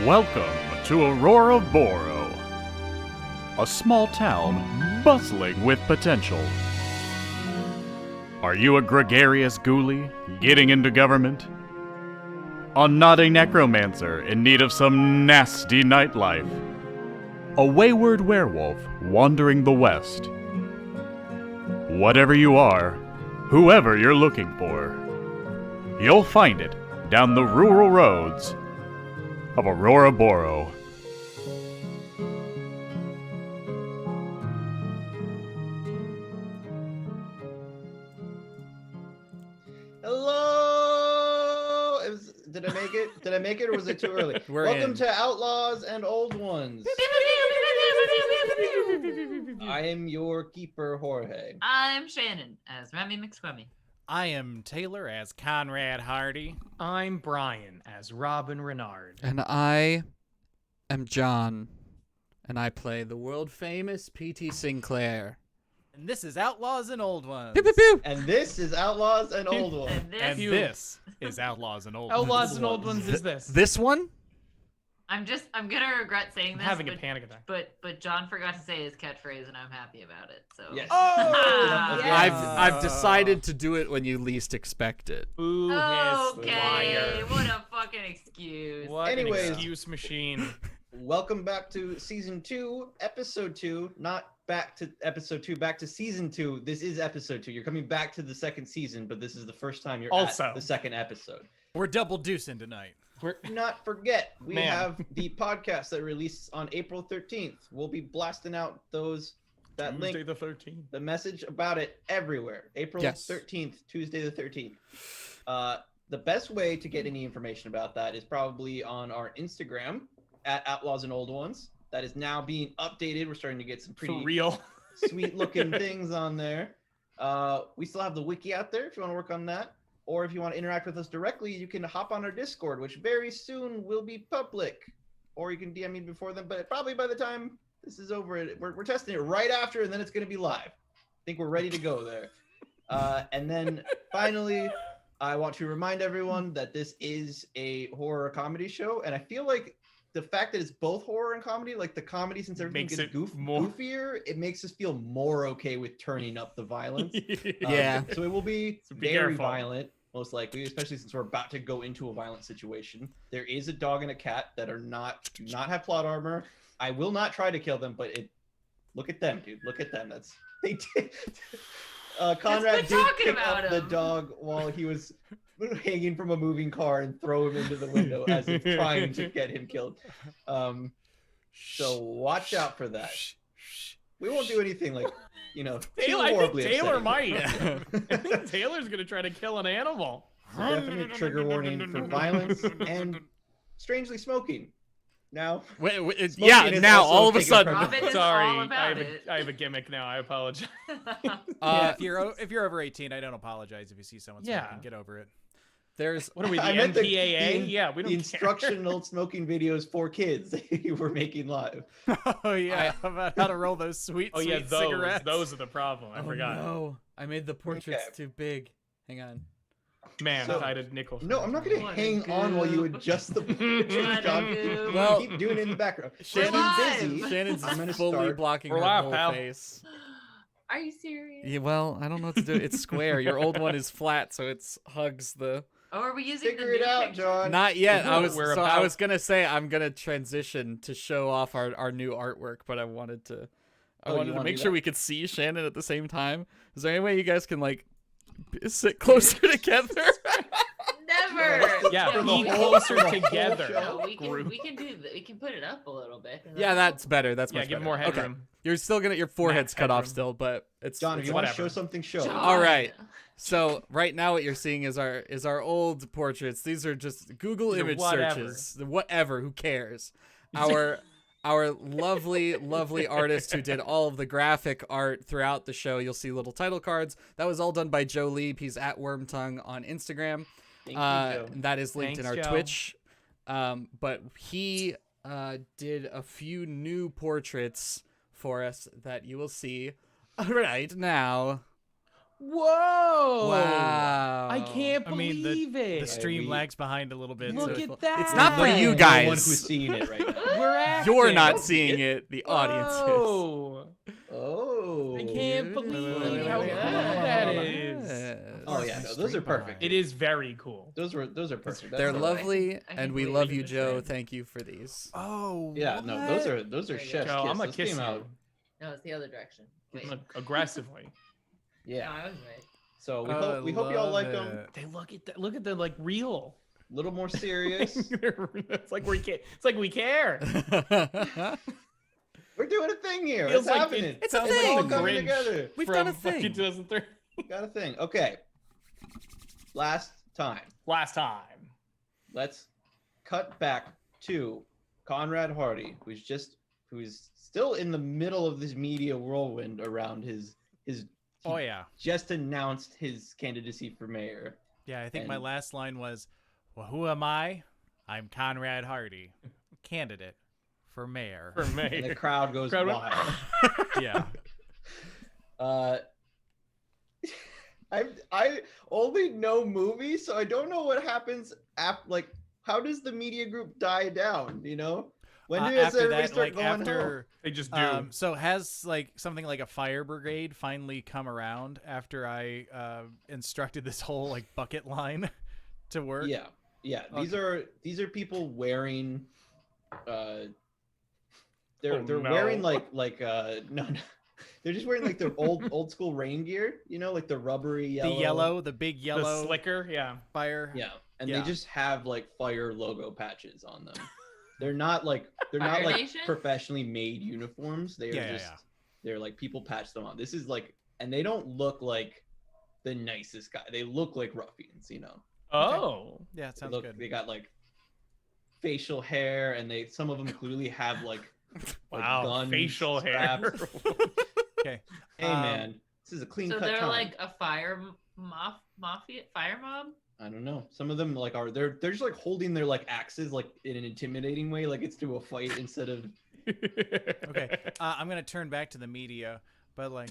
Welcome to Auroraboro, a small town bustling with potential. Are you a gregarious ghoulie getting into government? A naughty necromancer in need of some nasty nightlife? A wayward werewolf wandering the west? Whatever you are, whoever you're looking for, you'll find it down the rural roads of Auroraboro. Hello! Did I make it? Did I make it, or was it too early? Welcome to Outlaws and Old Ones. I am your keeper, Jorge. I'm Shannon as Remy McSquemmy. I am Taylor as Conrad Hearty. I'm Brian as Robin Renard. And I am John, and I play the world-famous P.T. Sinclair. And this is Outlaws and Old Ones. Pew, pew, pew. And this is Outlaws and Old Ones. And this is Outlaws and Old Ones. Outlaws and Old Ones is this. This one? I'm gonna regret saying this. Having a panic attack. But John forgot to say his catchphrase, and I'm happy about it. So Yes. Oh! Yes. I've decided to do it when you least expect it. Ooh, hiss, Okay, liar. what a fucking excuse. What Anyways. an excuse machine. Welcome back to Season 2, Episode 2. Not back to Episode 2, back to Season 2. This is Episode 2. You're coming back to the second season, but this is the first time you're Also. at the second episode. We're double deucing tonight. Do not forget, we Man. have the podcast that released on April 13th. We'll be blasting out that link, the 13th. the message about it everywhere. April Yes. 13th, Tuesday the 13th. The best way to get any information about that is probably on our Instagram at Outlaws and Old Ones. That is now being updated. We're starting to get some For pretty real. sweet looking things on there. We still have the wiki out there if you want to work on that. Or if you want to interact with us directly, you can hop on our Discord, which very soon will be public. Or you can DM me before then, but probably by the time this is over, we're testing it right after, and then it's going to be live. I think we're ready to go there. And then finally, I want to remind everyone that this is a horror comedy show, and I feel like the fact that it's both horror and comedy, like the comedy, since everything Makes gets it more- goofier, it makes us feel more okay with turning up the violence. Yeah. So it will be So be very careful. violent, most likely, especially since we're about to go into a violent situation. There is a dog and a cat that do not have plot armor. I will not try to kill them, but look at them, dude. Look at them. They did. Conrad quit did talking pick about up the him. dog while he was hanging from a moving car and throw him into the window as if trying to get him killed. So watch out for that. We won't do anything like, too Taylor, I think horribly Taylor upsetting. might. I think Taylor's going to try to kill an animal. Definite trigger warning for violence and strangely smoking. Now, Smoking Yeah, is now also all of a taken sudden. from- Robin is Sorry, all about I have a gimmick now. I apologize. If you're over 18, I don't apologize if you see someone smoking. Yeah. Get over it. There's What are we, the I meant the- MPAA? the- Yeah, we don't the care. instructional smoking videos for kids that you were making live. Oh yeah, about how to roll those sweet, Oh yeah, sweet cigarettes. those are the problem. I forgot. No, I made the portraits Okay. too big. Hang on. Man, So- I had a nickel. No, I'm not going to What a hang on while you goof. adjust the What pictures, a John. goof. Well- Keep doing it in the background. Shannon's live. busy. Shannon's I'm gonna fully start. blocking We're her live, whole pal. face. Are you serious? Yeah, well, I don't know what to do. It's square. Your old one is flat, so it's hugs the. Oh, are we using Figure the it new out, picture? John. Not yet. I was We're so I about- was gonna say I'm gonna transition to show off our new artwork, but I wanted to Oh, you wanted to wanna make do sure that? we could see Shannon at the same time. Is there any way you guys can like sit closer together? Never. Yeah, For the be whole- closer for the whole together. show. No, we Group. can put it up a little bit. Yeah, that's better. That's Yeah, much give better. more Okay. headroom. You're still gonna your forehead's cut off headroom. still, but it's John, if it's you want to whatever. show something, show it. John. All right. So right now what you're seeing is our old portraits. These are just Google These are image whatever. searches. Whatever, who cares? Our lovely artist who did all of the graphic art throughout the show. You'll see little title cards. That was all done by Joe Leib. He's at Wormtongue on Instagram. Thank you, Joe. That is linked in Thanks, our Joe. Twitch. But he did a few new portraits for us that you will see right now. Whoa! Wow. I can't I mean, believe it. The stream we- lags behind a little bit. Look so at that. It's not for you No guys. one who's seeing it right now. We're acting. You're not seeing it. The audience is. Oh, Oh. I can't believe how cool Yeah. that is. Oh yeah, no, those are perfect. It is very cool. Those are perfect. They're That's lovely, I can and we believe love what you, you Joe. said. Thank you for these. Oh. Yeah, no, those are There you chef's Joe, kiss. I'm gonna Those kiss came you. out. No, it's the other direction. Wait. Aggressively. No, Yeah. I was right. So Oh, we hope y'all like them. They look at that. Look at the like real. A little more serious. It's like we care. It's like we care. We're doing a thing here. Feels It's like happening. It's a Sounds thing. It's all like the coming Grinch together. We've from done a fucking thing. 2003. Got a thing. Okay. Last time. Last time. Let's cut back to Conrad Hearty, who's still in the middle of this media whirlwind around his Oh yeah. just announced his candidacy for mayor. Yeah, I think my And- last line was, "Well, who am I? I'm Conrad Hearty, candidate for mayor." For And the me. crowd goes Crowd went- wild. Yeah. I only know movies, so I don't know what happens after. Like, how does the media group die down? You know, when does after everybody that, start like going home? after, They just do. so has like something like a fire brigade finally come around after I instructed this whole like bucket line to work? Yeah, yeah. These are people wearing. They're Oh, no. wearing like no. They're just wearing like their old school rain gear, you know, like the rubbery yellow. The big the yellow slicker. Yeah. fire. Yeah, and Yeah. they just have like fire logo patches on them. They're not like Fire like Nation? professionally made uniforms. They are Yeah, yeah, just yeah. they're like people patch them on. This is like, and they don't look like the nicest guy. They look like ruffians, you know. Oh. Yeah, it They sounds look, good. they got like facial hair, and some of them clearly have like Wow. guns Facial hair. strapped. Okay. Hey man, this is a clean So cut they're time. like a fire fire mob. I don't know. Some of them like they're just like holding their like axes like in an intimidating way, like it's to a fight instead of. Okay. I'm gonna turn back to the media, but like,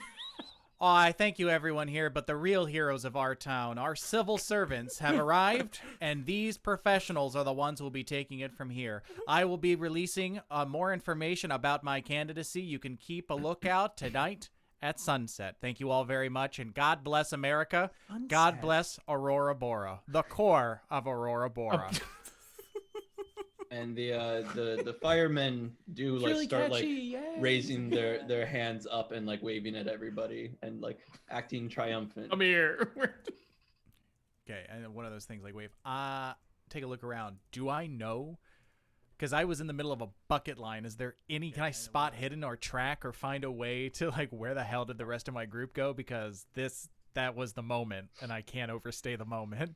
oh, I thank you everyone here, but the real heroes of our town, our civil servants, have arrived, and these professionals are the ones who will be taking it from here. I will be releasing more information about my candidacy. You can keep a lookout tonight at sunset. Thank you all very much, and God bless America. God bless Auroraboro, the core of Auroraboro. And the firemen do like Really start catchy, like yes. raising their hands up and like waving at everybody and like acting triumphant. Come here. Okay, and one of those things like wave. Take a look around. Do I know? Because I was in the middle of a bucket line. Is there any? Can I spot hidden or track or find a way to like where the hell did the rest of my group go? Because that was the moment, and I can't overstay the moment.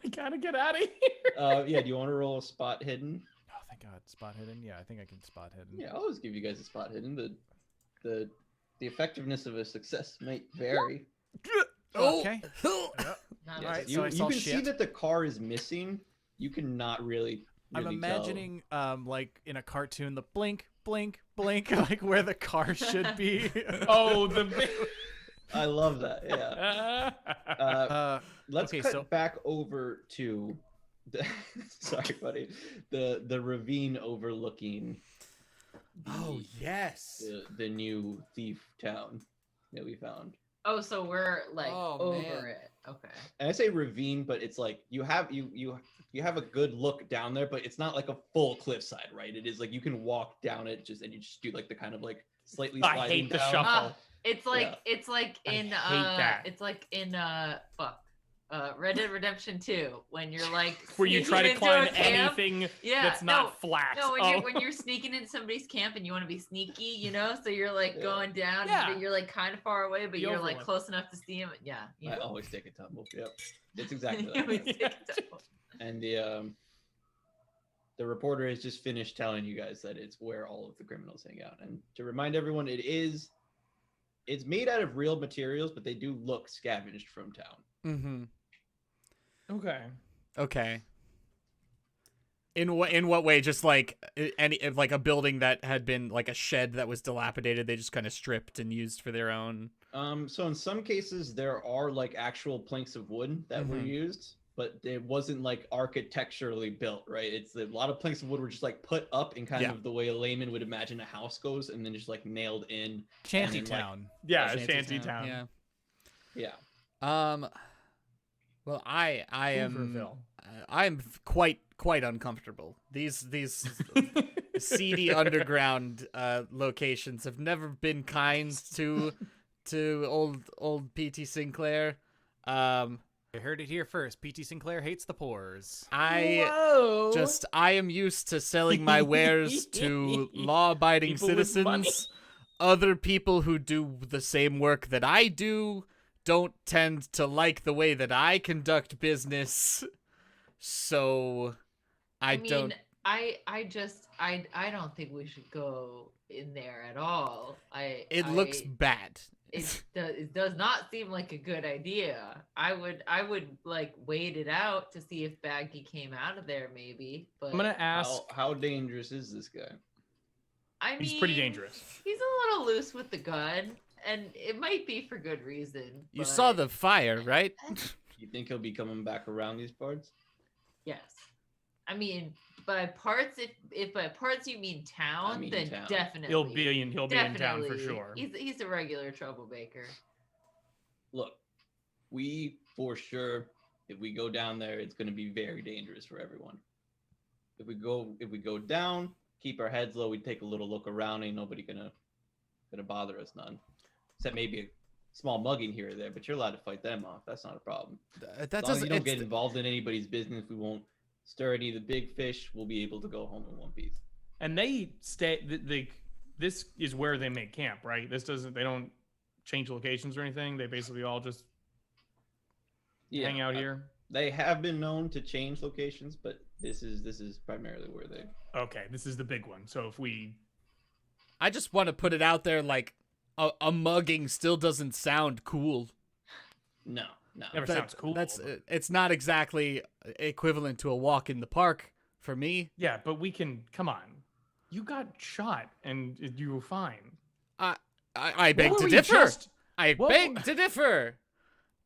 I gotta get out of here. Yeah, do you want to roll a spot hidden? Oh, thank God, spot hidden. Yeah, I think I can spot hidden. Yeah, I'll always give you guys a spot hidden. The effectiveness of a success might vary. Okay. Not Yes, Alright, you, so I you saw can see shit. that the car is missing. You cannot really. I'm tell. imagining, like in a cartoon, the blink, blink, blink, like where the car should be. Oh, the. I love that. Yeah. Let's okay, cut so back over to the sorry, buddy. The ravine overlooking Oh yes. the new thief town that we found. Oh, so we're like Oh, over man. it. Okay. And I say ravine, but it's like you have a good look down there, but it's not like a full cliffside, right? It is like you can walk down it and you just do like the kind of like slightly I sliding hate the down. shuffle. It's like Yeah. it's like I in hate that. it's like in Red Dead Redemption 2 when you're like Where you try to sneaking into climb a camp. anything Yeah, that's not flat. No, when Oh. you're sneaking into somebody's camp and you want to be sneaky, you know, so you're like Yeah. going down, Yeah. but you're like kind of far away, but The you're like overlook. close enough to see him. Yeah, you I know. always take a tumble. Yep. It's exactly You that. always take a tumble. And the reporter has just finished telling you guys that it's where all of the criminals hang out. And to remind everyone, it's made out of real materials, but they do look scavenged from town. Mm-hmm. Okay. Okay. In what way? Just like like a building that had been like a shed that was dilapidated, they just kind of stripped and used for their own. So in some cases there are like actual planks of wood that were used, but it wasn't like architecturally built, right? It's a lot of planks of wood were just like put up in kind of the way a layman would imagine a house goes, and then just like nailed in. Shantytown. Yeah, Shantytown. Yeah. Well, I am Hooverville. I'm quite uncomfortable. These seedy underground locations have never been kind to old PT Sinclair. You heard it here first. PT Sinclair hates the pores. I am used to selling my wares to law-abiding People with money. citizens. Other people who do the same work that I do don't tend to like the way that I conduct business. So I don't don't think we should go in there at all. It looks bad. It does not seem like a good idea. I would like wait it out to see if Baggy came out of there maybe. But I'm gonna ask. How dangerous is this guy? I mean, He's pretty dangerous. He's a little loose with the gun, and it might be for good reason. You but saw the fire, right? You think he'll be coming back around these parts? Yes. I mean, by parts, if by parts you mean town, I mean then town. definitely He'll be in town for definitely. sure. He's a regular troublemaker. Look, we for sure, if we go down there, it's going to be very dangerous for everyone. If we go down, keep our heads low. We take a little look around. Ain't nobody gonna bother us none, except maybe a small mugging here or there. But you're allowed to fight them off. That's not a problem. That As long as doesn't you don't get involved in anybody's business, we won't stir any of the big fish. We'll be able to go home in one piece. And they stay. This is where they make camp, right? They don't change locations or anything. They basically all just hang out here. They have been known to change locations, but this is primarily where they. Okay, this is the big one. So if we, I just want to put it out there, like a mugging still doesn't sound cool. No. never sounds cool. It's not exactly equivalent to a walk in the park for me. Yeah, but we can. Come on, you got shot and you were fine. I beg to differ. I beg to differ.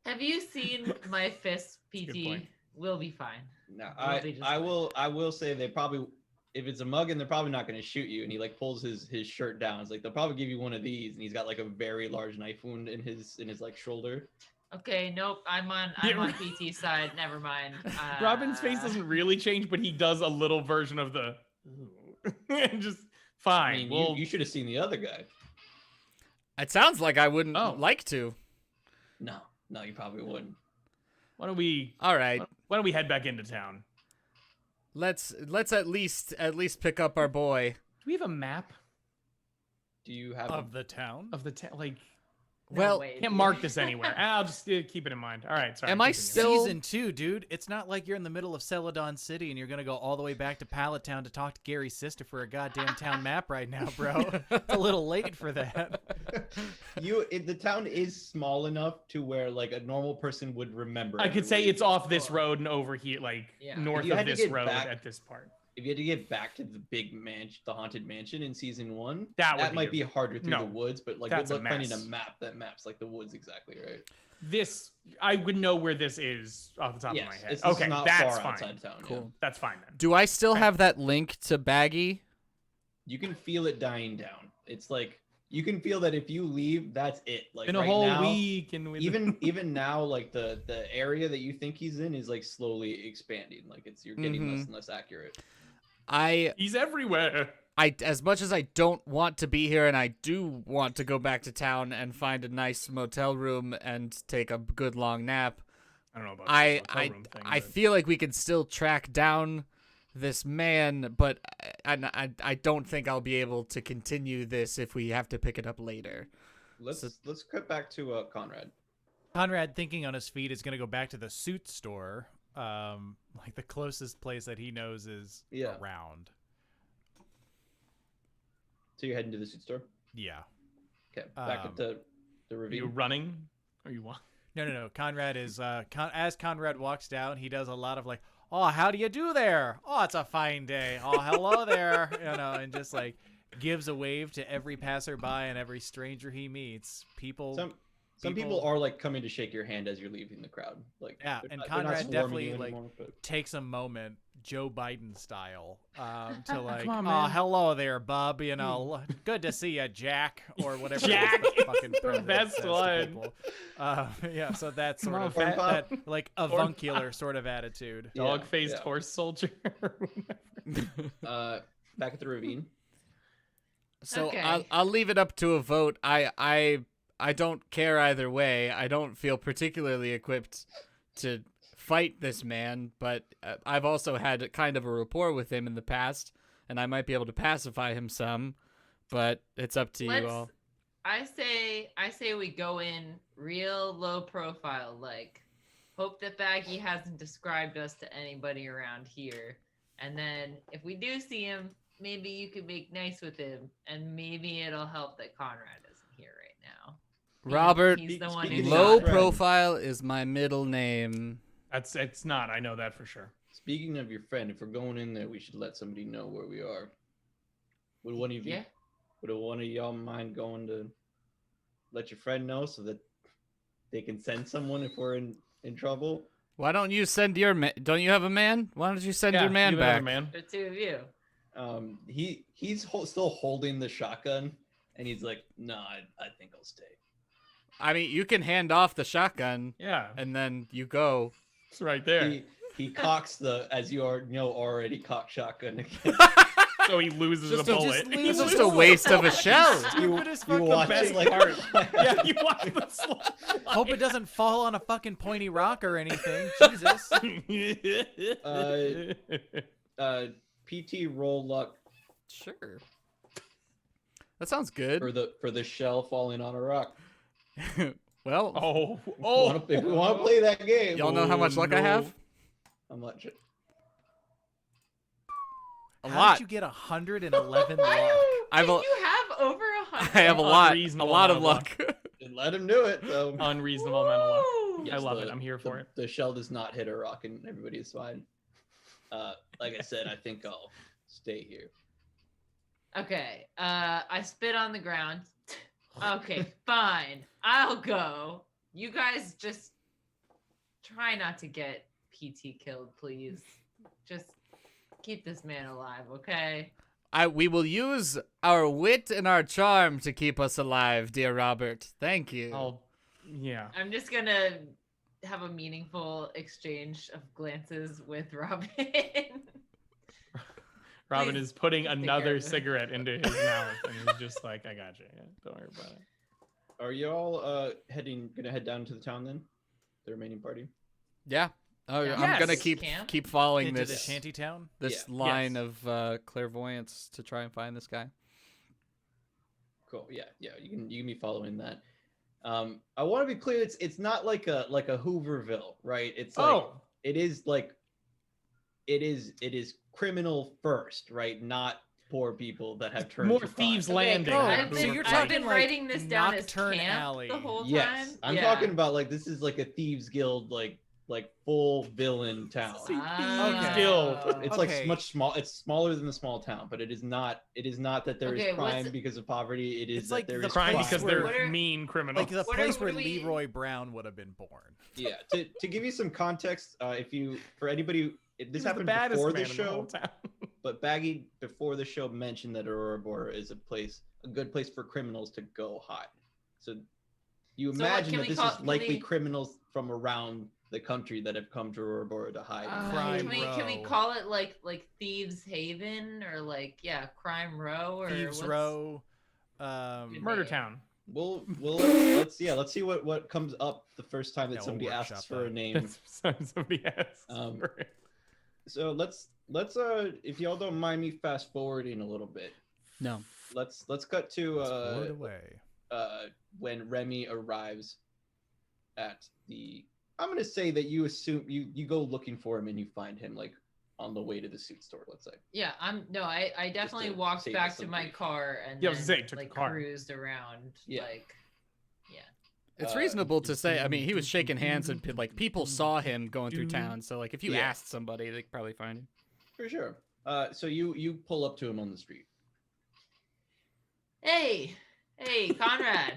Have you seen my fist, Good PT? point. We'll be fine. No, We'll be just I fine. will say they probably, if it's a mugging, they're probably not going to shoot you. And he like pulls his shirt down. It's like they'll probably give you one of these, and he's got like a very large knife wound in his like shoulder. Okay, nope. I'm on PT side. Never mind. Robin's face doesn't really change, but he does a little version of the and just fine. I mean, you should have seen the other guy. It sounds like I wouldn't like to. No, you probably wouldn't. Why don't we? All right. Why don't we head back into town? Let's at least pick up our boy. Do we have a map Do you have Of the town? of the town? Like, No Well, way, can't dude. mark this anywhere. I'll just keep it in mind. All right. Sorry. Am I continue. still- Season 2, dude. It's not like you're in the middle of Celadon City and you're going to go all the way back to Pallet Town to talk to Gary's sister for a goddamn town map right now, bro. It's a little late for that. the town is small enough to where like a normal person would remember. I could say everywhere it's you off this are. road and over here, like Yeah. north If you of had to this get road back- at this part. If you had to get back to the big mansion, the haunted mansion in season 1, That would that be might a- be harder through no, the woods. But like that's good a luck finding a mess. map that maps like the woods exactly, right? This, I would know where this is off the top of my Yes, head. this Okay, is not that's far fine. outside town. yeah. Cool. That's fine then. Do I still have that link to Baggy? You can feel it dying down. It's like you can feel that if you leave, that's it. Like In a right whole now, week, and with even now, like the area that you think he's in is like slowly expanding. Like you're getting less and less accurate. he's everywhere. As much as I don't want to be here and I do want to go back to town and find a nice motel room and take a good long nap, I don't know about I this hotel room thing, I but- feel like we can still track down this man, but I don't think I'll be able to continue this if we have to pick it up later. Let's cut back to Conrad. Conrad, thinking on his feet, is going to go back to the suit store. Like the closest place that he knows is around. So you're heading to the suit store. Yeah. Okay, back at the Are ravine. you running? Or you walk? No. Conrad is as Conrad walks down, he does a lot of like, "Oh, how do you do there? Oh, it's a fine day. Oh, hello there." And just like gives a wave to every passerby and every stranger he meets. Some people are like coming to shake your hand as you're leaving the crowd. Like Yeah, they're and not- they're not Conrad swarming definitely you like anymore, but- takes a moment, Joe Biden style, to like, Come on, "Oh, man." hello there, bub. Good to see you, Jack," or whatever. Jack! the fucking The president best says to one. people. Yeah, so that's Come sort on, of Corn that pop. like Corn avuncular sort of attitude. Yeah, Dog-faced yeah. horse soldier. Back at the ravine. So Okay. I'll leave it up to a vote. I don't care either way. I don't feel particularly equipped to fight this man, but I've also had kind of a rapport with him in the past, and I might be able to pacify him some. But it's up to you all. I say we go in real low profile, like hope that Baggy hasn't described us to anybody around here. And then if we do see him, maybe you could make nice with him, and maybe it'll help that Conrad isn't here right now. Robert, He's the one who speaking low of friend. profile is my middle name. It's not. I know that for sure. Speaking of your friend, if we're going in there, we should let somebody know where we are. Would one of you? Yeah. Would one of y'all mind going to let your friend know so that they can send someone if we're in trouble? Why don't you send your man? Don't you have a man? Why don't you send your man you have another back? Man. The two of you. He's still holding the shotgun, and he's like, "No, I think I'll stay." I mean, you can hand off the shotgun Yeah, and then you go. it's right there. He cocks the, as you already cocked shotgun again. So he loses Just a a- bullet. It's just a waste of a shell. You watch best it like part. Yeah, you watch the slide. Hope it doesn't fall on a fucking pointy rock or anything. Jesus. PT roll luck Sure. That sounds good. for the shell falling on a rock. Well, If we want to play that game, y'all know how much luck I have? how much? A How lot. did you get 111 luck? I've Did a- you have over 100? I have a lot Unreasonable of amount of luck. And let him do it. So Unreasonable amount of luck. Woo! I love it. I'm here for it. The shell does not hit a rock, and everybody is fine. Like I said, I think I'll stay here. Okay. I spit on the ground. Okay, fine. I'll go. You guys just try not to get PT killed, please. Just keep this man alive, okay? We will use our wit and our charm to keep us alive, dear Robert. Thank you. Yeah. I'm just gonna have a meaningful exchange of glances with Robin. Robin Please is putting take care another of it. cigarette into his mouth, and he's just like, "I got you. Yeah, don't worry about it." Are y'all gonna head down to the town then? The remaining party. Yeah. Oh, Yeah. I'm gonna Yes. keep following Into the this shanty town? this Yeah. line Yes. of clairvoyance to try and find this guy. Cool. Yeah. You can be following that. I want to be clear. It's not like a Hooverville, right? It's like it is criminal first, right? Not poor people that have turned More to crime. thieves landing. Oh, I've so been, you're I've talking been like writing this down as Nocturne camp Alley. the whole Yes, time. I'm Yeah. talking about like this is like a thieves guild, like full villain town. Ah. Guild. It's Okay. like much small. It's smaller than the small town, but it is not. It is not that there is Okay, what's crime it- because of poverty. It is It's that like there the is Crime place because where- they're What are- mean criminals. Like the What place are where we- Leroy Brown would have been born. Yeah. To give you some context, for anybody, this He was the happened baddest before man the in the whole show. town. But Baggy before the show mentioned that Auroraboro is a good place for criminals to go hide. So you So what, imagine can that we this call- is can likely we- criminals from around the country that have come to Auroraboro to hide. Crime can we Row. call it like Thieves Haven or Crime Row or Thieves what's- Row. Murder name? Town. We'll let's see what comes up the first time that Yeah, we'll somebody workshop asks for a that. name. Somebody asks. Um, for it. So let's if y'all don't mind me fast forwarding a little bit. No. Let's cut to Word away. when Remy arrives at the. I'm gonna say that you assume you go looking for him and you find him like on the way to the suit store. Let's say. Yeah, I definitely to walked save back us to some my grief. car and Yeah, I was then, gonna say, took the like car. cruised around. Yeah. It's reasonable to say. I mean, he was shaking hands and like people saw him going through town. So like if you asked somebody, they could probably find him. For sure. So you pull up to him on the street. Hey, Conrad.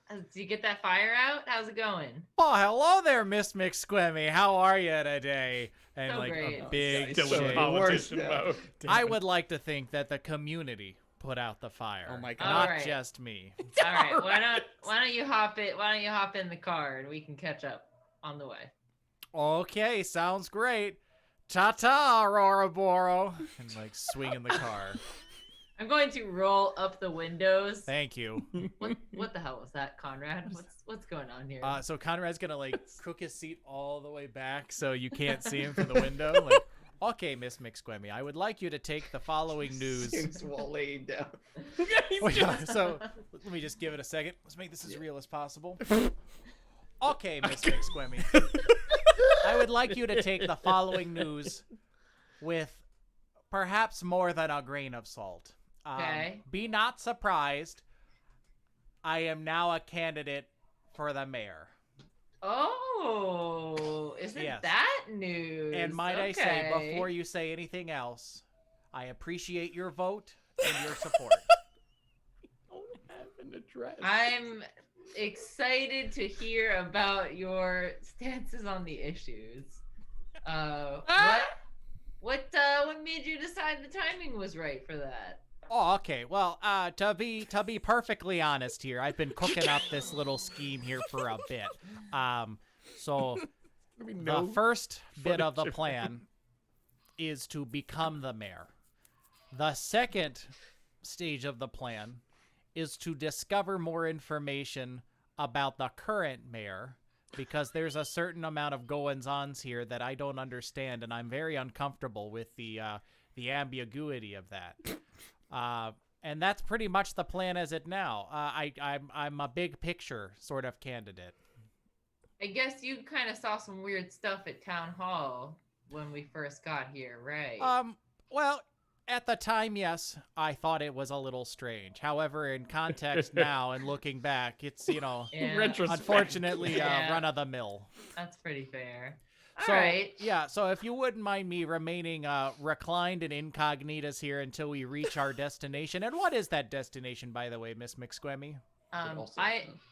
Did you get that fire out? How's it going? Oh, hello there, Miss McSquemmy. How are you today? And So like great. a big Still Still in shade. politician Worse, mode. I would like to think that the community put out the fire. Oh my God. Not Alright. just me. All right. Why don't you hop in the car and we can catch up on the way. Okay, sounds great. Ta-ta, Auroraboro. And like swing in the car. I'm going to roll up the windows. Thank you. What the hell was that, Conrad? What's going on here? So Conrad's gonna like crook his seat all the way back so you can't see him from the window. Like, okay, Miss McSquemmy, I would like you to take the following news. Seems well laid down. So let me just give it a second. Let's make this as real as possible. Okay, Miss McSquemmy. I would like you to take the following news with perhaps more than a grain of salt. Okay. Be not surprised. I am now a candidate for the mayor. Oh, isn't Yes. that news? And might I say, Okay. before you say anything else, I appreciate your vote and your support. Don't have an address. I'm excited to hear about your stances on the issues. What made you decide the timing was right for that? Oh, okay. Well, to be perfectly honest here, I've been cooking up this little scheme here for a bit. So the first bit of the footage of plan is to become the mayor. The second stage of the plan is to discover more information about the current mayor, because there's a certain amount of goings-ons here that I don't understand, and I'm very uncomfortable with the ambiguity of that. And that's pretty much the plan as it now. I'm a big picture sort of candidate. I guess you kind of saw some weird stuff at town hall when we first got here, right? Well, at the time, yes, I thought it was a little strange. However, in context now and looking back, it's, Yeah, Retrospect. unfortunately Yeah. run of the mill. that's pretty fair. So, All right. yeah, so if you wouldn't mind me remaining reclined and incognitas here until we reach our destination. And what is that destination, by the way, Miss McSquemmy? also-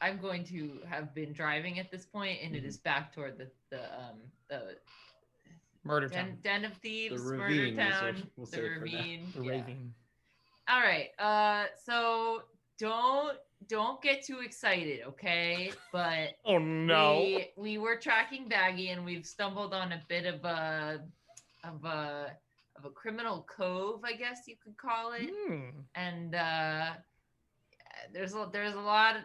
I'm going to have been driving at this point, and it is back toward the Murder town. den of thieves, The murder ravine, town, we'll the say it for now. ravine. The yeah. raving. All right. So don't get too excited, okay? But Oh no. we were tracking Baggy, and we've stumbled on a bit of a criminal cove, I guess you could call it. And there's a lot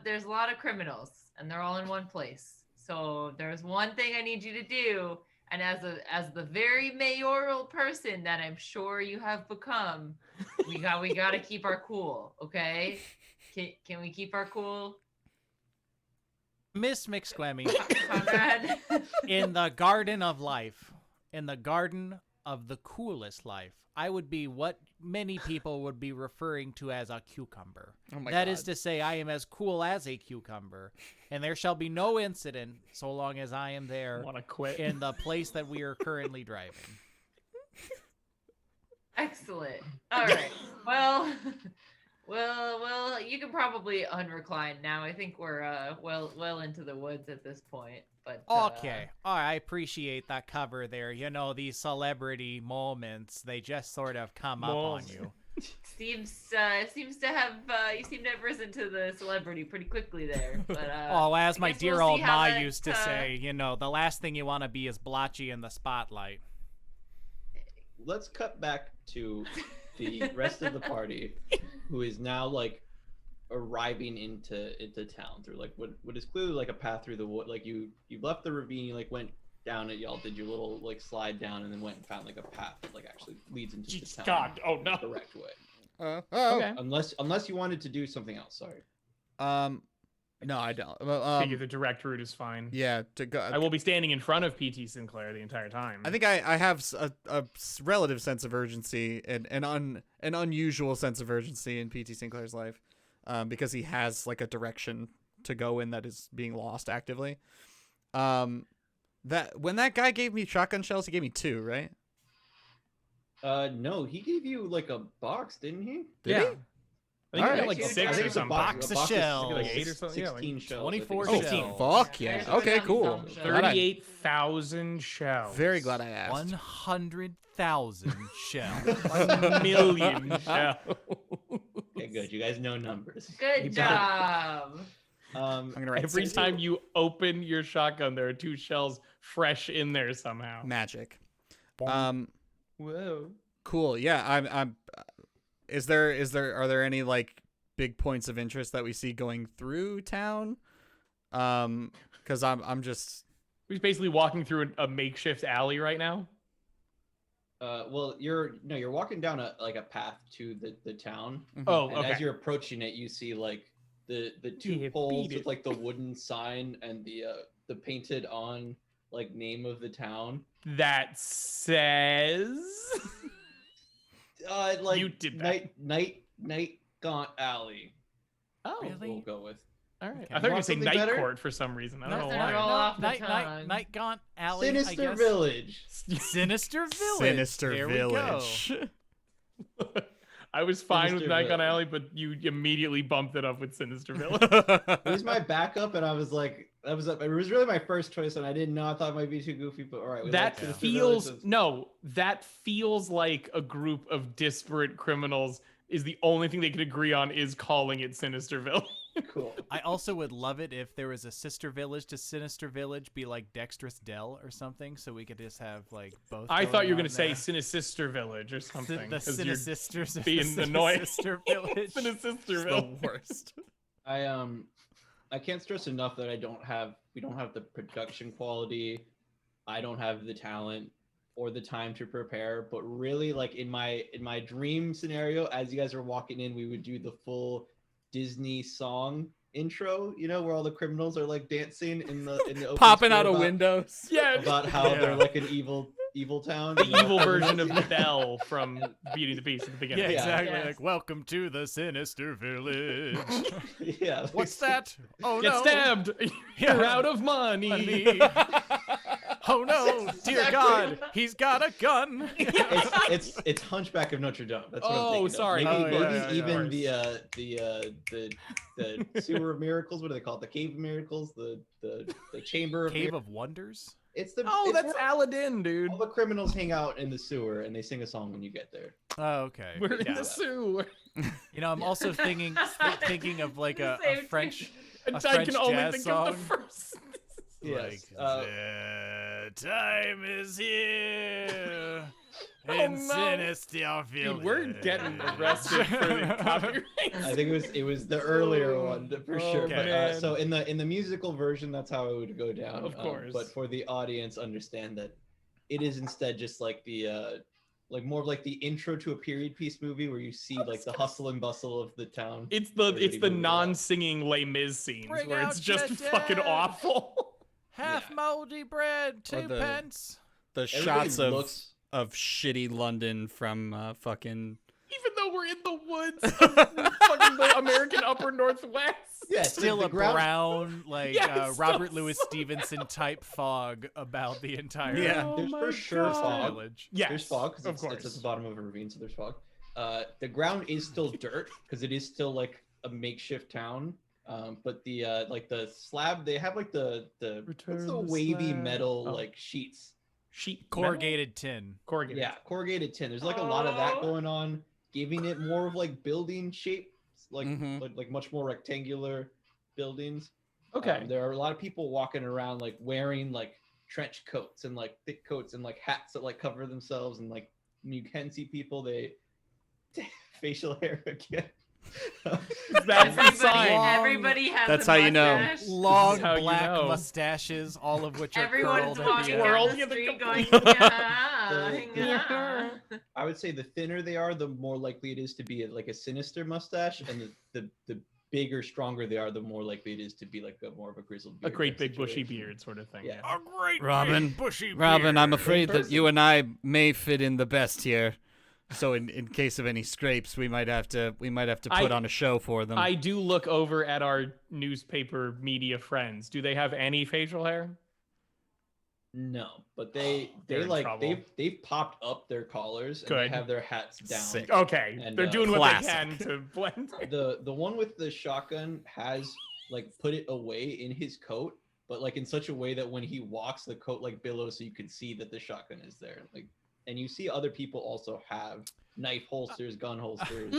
of criminals, and they're all in one place. So there's one thing I need you to do, and as the very mayoral person that I'm sure you have become, we got to keep our cool, okay? Can we keep our cool, Miss McSquemmy, Conrad? in the garden of life, in the garden of the coolest life, I would be what many people would be referring to as a cucumber. Oh my That God. is to say, I am as cool as a cucumber, and there shall be no incident so long as I am there Want to quit? in the place that we are currently driving. Excellent. All right. Well, you can probably unrecline now. I think we're well into the woods at this point. But Okay. I appreciate that cover there. You know, these celebrity moments, they just sort of come up on Moles. you. seems to have you seem to have risen to the celebrity pretty quickly there. But Oh, as I my guess dear we'll old see how Ma that, used to say, you know, the last thing you want to be is blotchy in the spotlight. Let's cut back to the rest of the party, who is now like arriving into town through like what is clearly like a path through the wood. Like you left the ravine, you like went down it, y'all did your little like slide down, and then went and found like a path that like actually leads into the town God. Oh no. the correct way. Okay. Unless you wanted to do something else. Sorry. No, I don't. Figure the direct route is fine. Yeah, to go. I will be standing in front of PT Sinclair the entire time. I think I have a relative sense of urgency and an unusual sense of urgency in PT Sinclair's life, because he has like a direction to go in that is being lost actively. That when that guy gave me shotgun shells, he gave me 2, right? No, he gave you like a box, didn't he? Did yeah. he? I think you Alright. got like I think 6 or it's a something. box of shells. Like 8 or something. Yeah, 16 shells. 24 I think. shells. Fuck yeah. There's Okay, some cool. shells. Glad I- 38,000 shells. Very glad I asked. 100,000 shells. 1 million shells. Okay, good. You guys know numbers. Good job. I'm gonna write Every 60. time you open your shotgun, there are 2 shells fresh in there somehow. Magic. Whoa. Cool. Yeah. I'm. Are there any like big points of interest that we see going through town? Because I'm just. We're basically walking through a makeshift alley right now. Well, you're walking down a path to the town. Oh, And okay. as you're approaching it, you see like the 2 Yeah, poles beat it. with like the wooden sign and the painted on like name of the town. That says. Like You did that. Night Gaunt Alley. Oh, Really? We'll go with. all right. Okay. I thought you were Want going to say something Night better? Court for some reason. I don't know Doesn't why. roll off the Night tongue. Gaunt Alley. I Sinister guess. Village. Sinister Village. Sinister There we Village. I was fine with Sinister Night Gone Village. Alley, but you immediately bumped it up with Sinister Village. It was my backup, and I was like, it was really my first choice, and I didn't know. I thought it might be too goofy, but all right. we That like Sinister feels Village. that feels like a group of disparate criminals. Is the only thing they can agree on is calling it Sinister Village. Cool. I also would love it if there was a sister village to Sinister Village, be like Dexterous Dell or something, so we could just have like both. I thought you were going gonna say Sinister Village or something. the 'cause you're Sinisisters of being the annoying. Sinister Village. Sinister The Village. worst. I can't stress enough that we don't have the production quality. I don't have the talent or the time to prepare, but really like in my dream scenario, as you guys are walking in, we would do the full Disney song intro, where all the criminals are like dancing in the open Popping square out of about- windows. Yeah, about how Yeah. they're like an evil town. the evil version of the bell from Beauty and the Beast at the beginning. Yeah, Yeah. exactly. Yes. Like, welcome to the Sinister Village. Yeah. What's that? Oh Get no! stabbed. Yeah. You're out of money. Money. Oh no! Dear God, he's got a gun. It's Hunchback of Notre Dame. That's what I'm Oh, thinking of. sorry. Maybe, Oh, yeah, maybe yeah, even yeah. the sewer of miracles. What do they call it? The cave of miracles. The chamber of Cave of Wonders. It's the Oh, it's that's where Aladdin, dude. all the criminals hang out in the sewer and they sing a song when you get there. Oh, okay. We're in Yeah. the sewer. You know, I'm also thinking of like a Same French. And A I French can only jazz think song. of the first. Yes. The time is here. Oh, In no. Sinister Village. Dude, we're getting arrested for the copyright. I think it was the earlier one for sure. Okay. But Man. so in the musical version, that's how it would go down. Of course. But for the audience, understand that it is instead just like the like more of like the intro to a period piece movie where you see like the hustle and bustle of the town. It's Everybody the moving around. non-singing Les Mis scenes Bring where it's out just your fucking dead. awful. Half Yeah. moldy bread, Or 2 the- pence. The Everybody shots looks of shitty London from fucking. Even though we're in the woods of fucking the American Upper Northwest. yeah, Still the a ground- brown, like Yeah, it's Robert still Louis so Stevenson type fog about the entire Yeah. There's Oh for my sure God. fog. village. Yes, There's fog because of it's at course. the bottom of a ravine, so there's fog. The ground is still dirt because it is still like a makeshift town. But the like the slab, they have like the Return what's the the wavy slab. metal Oh. like sheets. Sheet Corrugated tin. Corrugated. Yeah, corrugated tin. There's like a lot of that Oh. going on, giving it more of like building shapes, like Mhm. like much more rectangular buildings. Okay. There are a lot of people walking around like wearing like trench coats and like thick coats and like hats that like cover themselves, and like you can see people they facial hair again. That's the sign. Everybody has That's a how you know. mustache. Long how you black know. mustaches, all of which are Everyone's curled at walking the Twirled down in the the street complete- going, yeah, Yeah. yeah. I would say the thinner they are, the more likely it is to be like a sinister mustache, and the bigger, stronger they are, the more likely it is to be like more of a grizzled A beard great type big bushy situation. beard sort of thing. Yeah. A great Robin, big bushy Robin, I'm beard. afraid that you and I may fit in the best here. So in case of any scrapes, we might have to put on a show for them. I do look over at our newspaper media friends. Do they have any facial hair? No, but they They're in like trouble. they've popped up their collars and Good. they have their hats down. Sick. Okay, And, they're doing what they classic. can to blend. The one with the shotgun has like put it away in his coat, but like in such a way that when he walks, the coat like billows so you can see that the shotgun is there. Like, and you see other people also have knife holsters, gun holsters.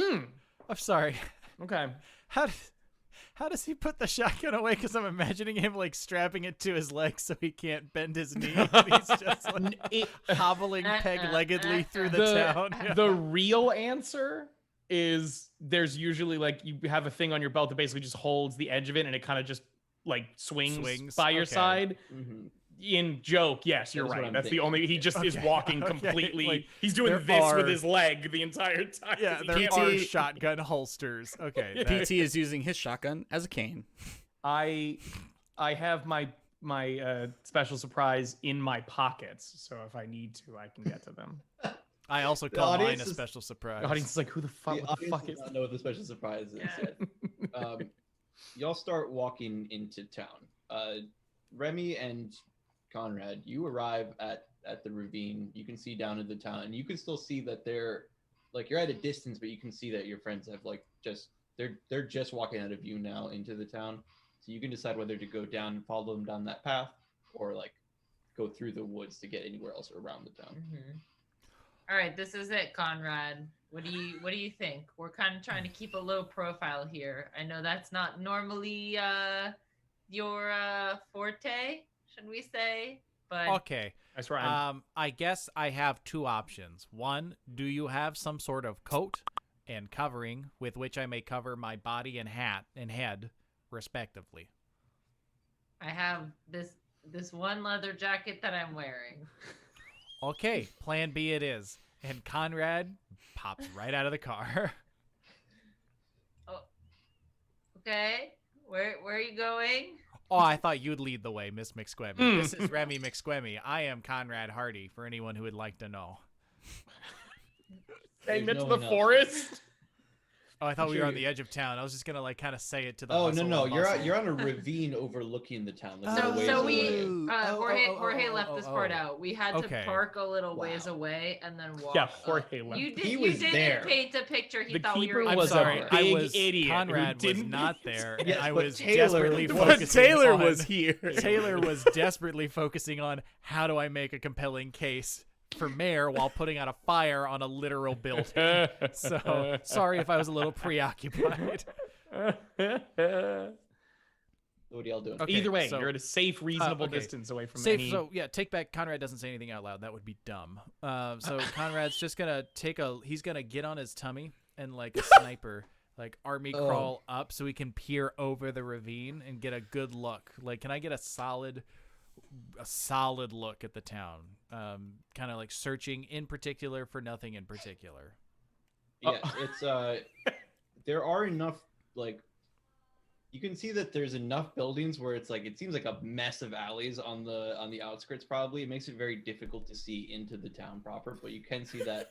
I'm sorry. Okay. How does he put the shotgun away? Because I'm imagining him like strapping it to his leg so he can't bend his knee. And he's just like hobbling peg-leggedly through the town. The real answer is there's usually like you have a thing on your belt that basically just holds the edge of it and it kind of just like swings by your Okay. side. Mhm. In joke, yes, you're That's what right. I'm That's the thinking. only. He just is Okay. walking Okay. completely. Like, he's doing there this are- with his leg the entire time. Yeah, 'cause he there can't are move. shotgun holsters. Okay. that- PT is using his shotgun as a cane. I have my special surprise in my pockets, so if I need to, I can get to them. I also The call mine audience a is- special surprise. The audience is like, who the fuck? The What the audience fuck does is? not know what the special surprise is yet. Y'all start walking into town. Remy and Conrad, you arrive at the ravine. You can see down in the town, and you can still see that they're like you're at a distance, but you can see that your friends have like they're just walking out of view now into the town. So you can decide whether to go down and follow them down that path, or like go through the woods to get anywhere else around the town. All right, this is it, Conrad. What do you think? We're kind of trying to keep a low profile here. I know that's not normally your forte, should we say? But Okay. That's right. I guess I have two options. One, do you have some sort of coat and covering with which I may cover my body and hat and head, respectively? I have this one leather jacket that I'm wearing. Okay, plan B it is. And Conrad pops right out of the car. Okay, where are you going? Oh, I thought you'd lead the way, Miss McSquemmy. This is Remy McSquemmy. I am Conrad Hearty, for anyone who would like to know. Taking There's it to no the one else. forest. Oh, I thought we Sure were on you- the edge of town. I was just gonna like kind of say it to the. Oh no, hustle no, and you're bustle. you're on a ravine overlooking the town. Like, So, a ways so away. we Oh, Jorge left this part out. We had to Okay. park a little ways Wow. away and then walk. Yeah, up. Jorge left. You did. He You was didn't there. paint a picture. He The thought we keeper were. I'm was a sorry. I big was idiot who Conrad was didn't not paint there. Yes, and I but was Taylor- desperately but focusing. Taylor on, was here. Taylor was desperately focusing on how do I make a compelling case for mayor while putting out a fire on a literal building. So sorry if I was a little preoccupied. What are y'all doing? Okay, Either way, so- you're at a safe, reasonable okay. distance away from Safe. any. So yeah, take back. Conrad doesn't say anything out loud. That would be dumb. So Conrad's just gonna he's gonna get on his tummy and like a sniper, like army Oh. crawl up so he can peer over the ravine and get a good look. Like, can I get a solid look at the town? Kind of like searching in particular for nothing in particular. Yes, it's there are enough like you can see that there's enough buildings where it's like it seems like a mess of alleys on the outskirts. Probably it makes it very difficult to see into the town proper, but you can see that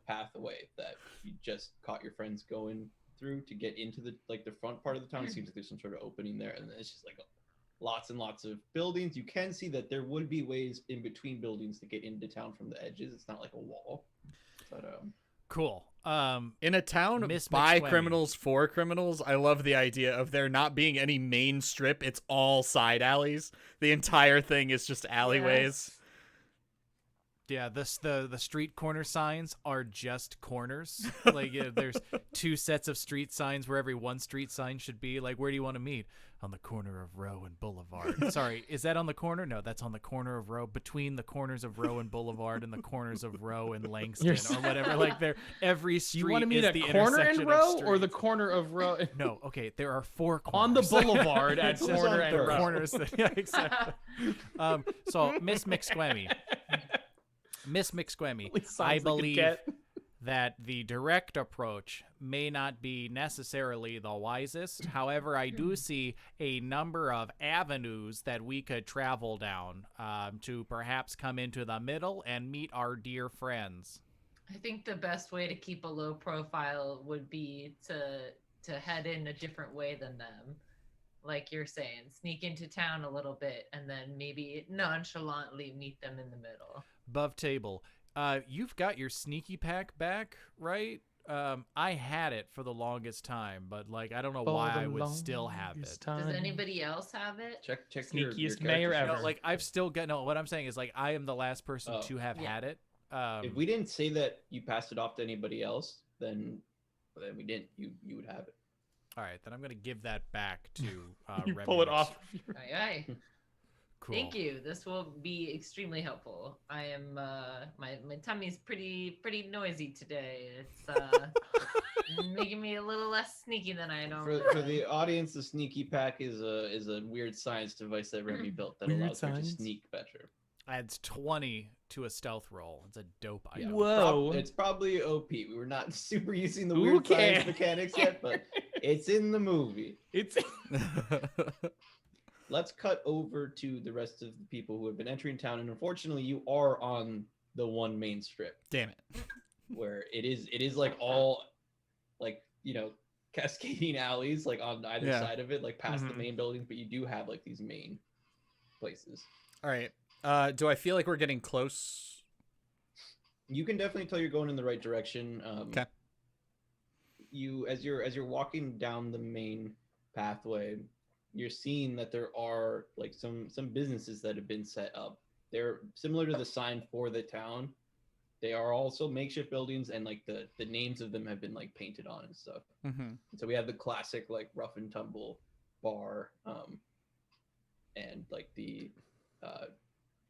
pathway that you just caught your friends going through to get into the front part of the town. It seems like there's some sort of opening there, and then it's just like lots and lots of buildings. You can see that there would be ways in between buildings to get into town from the edges. It's not like a wall, but Cool. In a town Miss by McSquemmy. criminals for criminals, I love the idea of there not being any main strip. It's all side alleys. The entire thing is just alleyways. Yeah, the street corner signs are just corners. Like there's two sets of street signs where every one street sign should be. Like, where do you want to meet? On the corner of Row and Boulevard. Sorry, is that on the corner? No, that's on the corner of Row, between the corners of Row and Boulevard and the corners of Row and Langston or whatever. Like, every street you want to meet is a the corner intersection and of row or the streets. corner of row? No, okay, there are four On the corners. boulevard at Who's corner on and third? row. corners. Yeah, exactly. So Miss McSquemmy. Miss McSquemmy, Only signs I they could believe get. that the direct approach may not be necessarily the wisest. However, I do see a number of avenues that we could travel down to perhaps come into the middle and meet our dear friends. I think the best way to keep a low profile would be to head in a different way than them. Like you're saying, sneak into town a little bit and then maybe nonchalantly meet them in the middle. Above table. You've got your sneaky pack back, right? I had it for the longest time, but like I don't know why I would still have it. Does anybody else have it? Check your Sneakiest character mayor sheet. ever. No, like I've still got no. What I'm saying is like I am the last person to have Yeah. had it. If we didn't say that you passed it off to anybody else, then we didn't. You would have it. All right, then I'm gonna give that back to You Remy pull it next- off. Aye, aye. Cool. Thank you. This will be extremely helpful. I am my tummy's pretty noisy today. It's making me a little less sneaky than I normally. For the audience, the sneaky pack is a weird science device that Remy built that Weird allows her to science? sneak better. Adds 20 to a stealth roll. It's a dope Yeah. item. Whoa. It's probably OP. We were not super using the Who weird science cares? mechanics yet, but it's in the movie. It's Let's cut over to the rest of the people who have been entering town, and unfortunately, you are on the one main strip Damn it. where it is like all like cascading alleys like on either Yeah. side of it, like past the Mhm. main buildings, but you do have like these main places. All right. Do I feel like we're getting close? You can definitely tell you're going in the right direction. Okay. You as you're walking down the main pathway, you're seeing that there are like some businesses that have been set up. They're similar to the sign for the town. They are also makeshift buildings, and like the names of them have been like painted on and stuff. Mm-hmm. So we have the classic like rough and tumble bar, and like the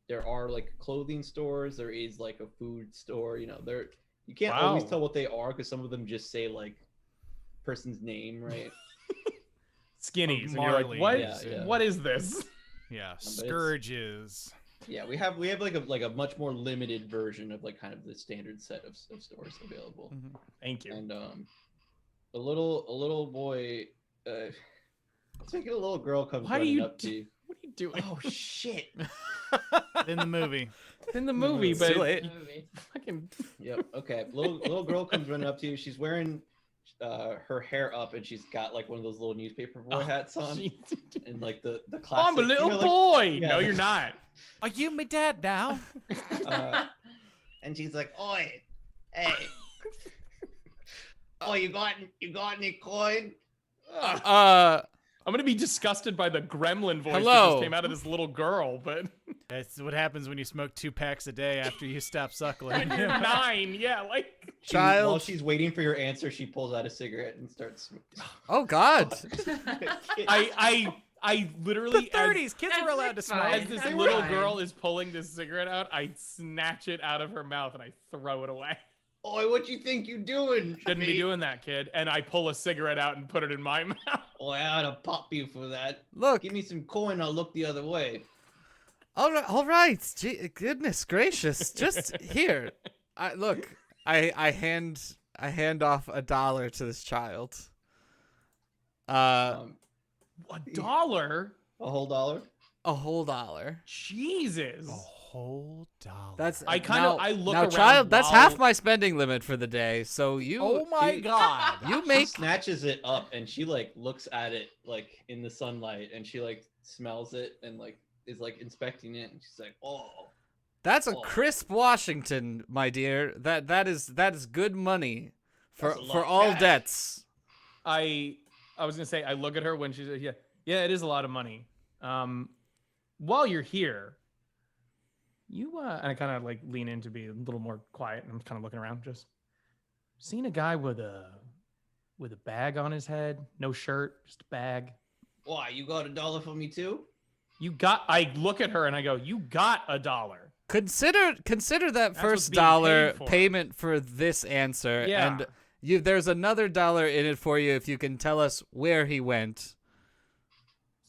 there are like clothing stores. There is like a food store. There you can't always Wow. tell what they are because some of them just say like person's name, right? skinnies. And you're like, Marley. what? Yeah. What is this? Yeah, it's- scourges. Yeah, we have like a much more limited version of like kind of the standard set of stores available. Mm-hmm. Thank you. And a little boy, let's make it a little girl comes Why do running you up to you. What are you doing? Oh shit! In the movie. in the movie, It's but too late. Movie. fucking Yep. Okay. Little girl comes running up to you. She's wearing her hair up, and she's got like one of those little newspaper boy hats on, jeez. and like the classic. I'm a little like, boy. yeah. No, you're not. Are you my dad now? and she's like, "Oi, hey, oh, you got any coin?" I'm gonna be disgusted by the gremlin voice that Hello. just came out of this little girl, but That's what happens when you smoke 2 packs a day after you stop suckling. when you're 9, yeah, like While Child. she's waiting for your answer, she pulls out a cigarette and starts. Oh God. I literally The 30s, kids That's are allowed to smoke. fine. as this That's little fine. girl is pulling this cigarette out, I snatch it out of her mouth and I throw it away. Oi, what you think you doing? Shouldn't be mate? doing that, kid. And I pull a cigarette out and put it in my mouth. Oi, I ought to pop you for that. Look. Give me some coin, I'll look the other way. All right. Gee, goodness gracious. Just here. I hand off $1 to this child. Um, $1? a whole dollar. A whole $1. Jesus. A whole dollar. That's I kinda- now- I look now, around child. That's while- half my spending limit for the day. So you. Oh my you- god. You She make. snatches it up and she like looks at it like in the sunlight and she like smells it and like is like inspecting it and she's like, "Oh, That's a Oh. crisp Washington, my dear. That is good money for That's a lot for of all cash. debts. I was gonna say I look at her when she's yeah, it is a lot of money. While you're here, you and I kind of like lean in to be a little more quiet, and I'm kind of looking around, just seen a guy with a bag on his head, no shirt, just a bag. why you got $1 for me too?" I look at her and I go, you got $1. Consider that That's what's first being dollar paid for. payment for this answer, Yeah. and there's another $1 in it for you if you can tell us where he went.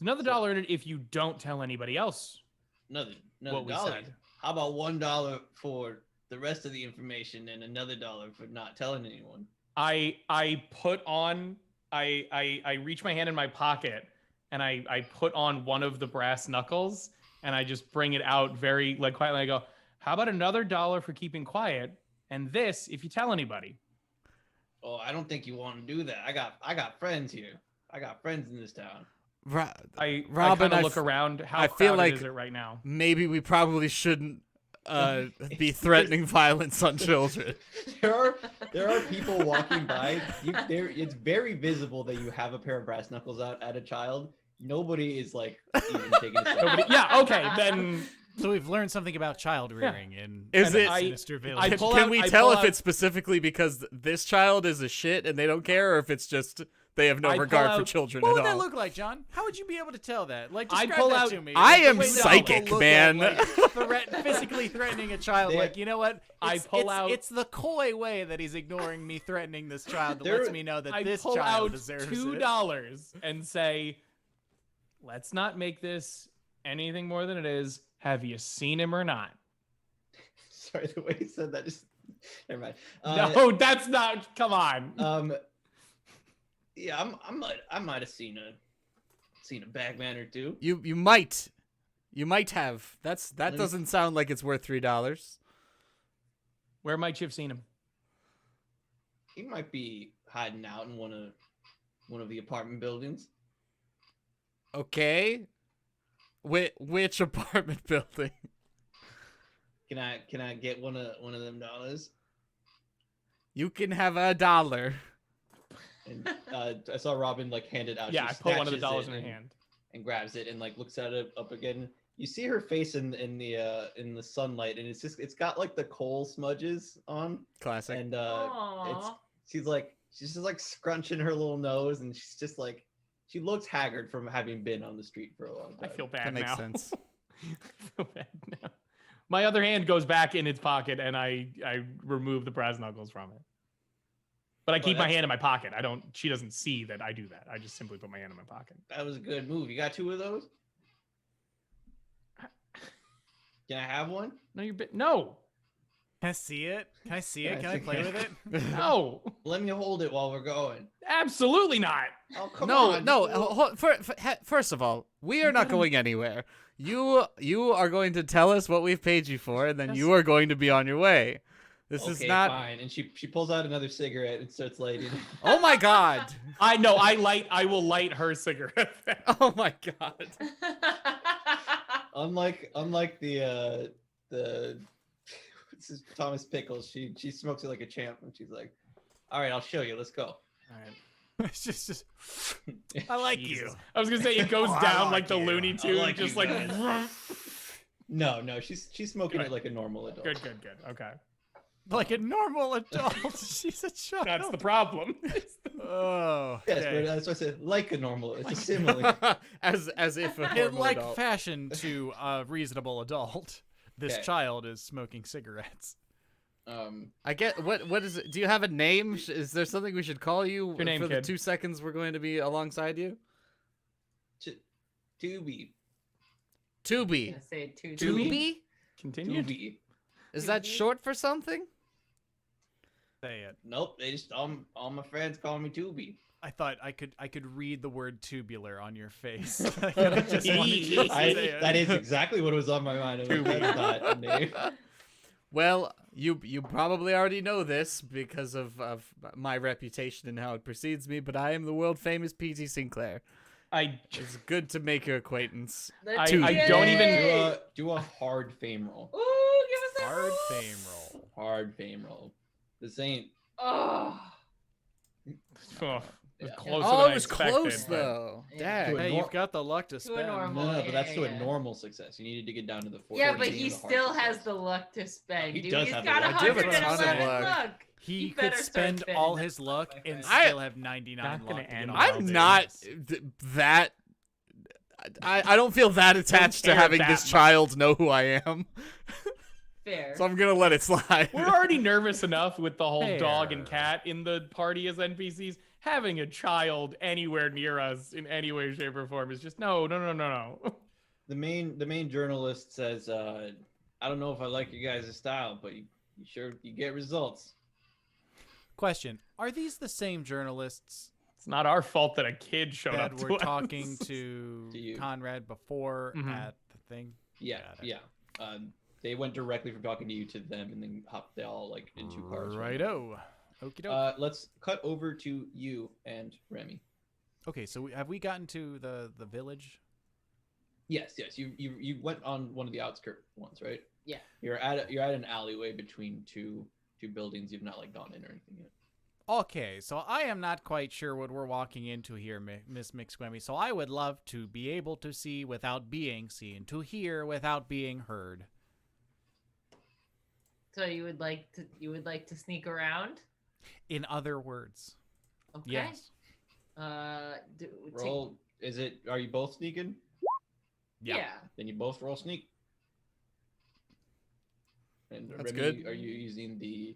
There's another $1 in it if you don't tell anybody else Another what we dollar. said. How about $1 for the rest of the information and another $1 for not telling anyone? I put on I reach my hand in my pocket and I put on one of the brass knuckles and I just bring it out very like quietly. I go, how about another $1 for keeping quiet And this, if you tell anybody, Oh, I don't think you want to do that. I got friends here. I got friends in this town. I Robin, kind of look around. How I feel crowded like is it right now? maybe we probably shouldn't be threatening violence on children. There are people walking by. It's very visible that you have a pair of brass knuckles out at a child. Nobody is like even taking a second. Nobody, yeah, okay, then So we've learned something about child rearing in Is it- Sinister Village. I pull Can out- we I tell pull if out- it's specifically because this child is a shit and they don't care, or if it's just they have no I pull regard for out- children What at would that all? look like, John? How would you be able to tell that? Like, I describe pull that out- to me. I Like, the am way that psychic, people look man. at, like, physically threatening a child. They- Like, you know what? I It's, pull it's, out- It's the coy way that he's ignoring me threatening this child that There- lets me know that I this pull child out deserves $2 and say, let's not make this anything more than it is. Have you seen him or not? Sorry, the way you said that just never mind. No, that's not. Come on. Yeah, I might have seen a bagman or two. You might have. That doesn't sound like it's worth $3. Where might you have seen him? He might be hiding out in one of the apartment buildings. Okay. Which apartment building? Can I get one of them dollars? You can have $1. And I saw Robin like hand it out. Yeah, She I put one of the snatches dollars it in her and- hand. and grabs it and like looks at it up again. You see her face in the sunlight, and it's got like the coal smudges on, Classic. and Aw. she's just like scrunching her little nose, and she's just like she looks haggard from having been on the street for a long I time. feel bad That makes now. sense. I feel bad now. My other hand goes back in its pocket, and I remove the brass knuckles from it. But I keep my that's- hand in my pocket. I don't. She doesn't see that I do that. I just simply put my hand in my pocket. That was a good move. You got two of those? Can I have one? No, you're no, Can I see it? Can I see it? Yes, Can I you play can. with it? no, Let me hold it while we're going. absolutely not. Oh come No, on! no. just- First of all, we are not going anywhere. You are going to tell us what we've paid you for, and then you are going to be on your way. This is Okay, not. fine. And she pulls out another cigarette and starts lighting it. Oh my god. I know. I will light her cigarette. Oh my god. Unlike the what's his, Thomas Pickles, she smokes it like a champ, and she's like, "All right, I'll show you. Let's go." All right. It's just I like Jesus. you. I was gonna say it goes I down like like the you. Looney I Tunes, like just you like. guys. No, she's smoking Good. it like a normal adult. Good. Okay. Like a normal adult. She's a child. That's the problem. Oh. Yes, okay. but that's why I said like a normal. It's a simile. as if a In normal like adult. fashion to a reasonable adult, this Okay. child is smoking cigarettes. I get what is it? Do you have a name? Is there something we should call you Your name, for the kid. 2 seconds we're going to be alongside you? Tubi. Tubi. Gonna say two. Tubi? Continue. Tubi. Is that short for something? Say it. Nope, they just all my friends call me Tubi. I thought I could read the word tubular on your face. Like, and I just wanted you to say it. That is exactly what was on my mind. I'm like, that's not a name. Well, you probably already know this because of my reputation and how it precedes me, but I am the world famous P.T. Sinclair. It's good to make your acquaintance. Let's I get don't even- it. Do a hard fame roll. Ooh, give us that Hard roll. fame roll. Hard fame roll. This ain't. Oh. Oh, it was Yeah. closer Oh, than it was I expected, close but- though. Yeah. Dang. Hey, you've got the luck to To a spend. normal. No, but that's to a Yeah. normal success. You needed to get down to the 14. Yeah, but and he the hard still has success. the luck to spend. He Dude, does he's have the got luck. I do have a ton of 111 luck. luck. He You could better start spend spending all that his stuff, luck my and friend. still have 99 Not gonna luck. to get end on well. all I'm day not days. that. I don't feel that attached to care having that this much. child know who I am, Fair. so I'm gonna let it slide. We're already nervous enough with the whole dog and Fair. cat in the party as NPCs. Having a child anywhere near us in any way, shape, or form is just no. The main journalist says, I don't know if I like you guys' style, but you get results. Question: are these the same journalists It's not our fault that a kid showed that up to were us. talking to To you. Conrad before Mhm. at the thing? Yeah, Got it. yeah. They went directly from talking to you to them, and then hopped they all like into cars. Righto. Okie doke. Let's cut over to you and Remy. Okay, so have we gotten to the village? Yes. You went on one of the outskirt ones, right? Yeah. You're at an alleyway between two buildings. You've not like gone in or anything yet. Okay, so I am not quite sure what we're walking into here, Miss McSquemmy. So I would love to be able to see without being seen, to hear without being heard. So you would like to sneak around? In other words, Okay. yes. Roll. Are you both sneaking? Yeah. Then you both roll sneak. And That's Remy, good. Are you using the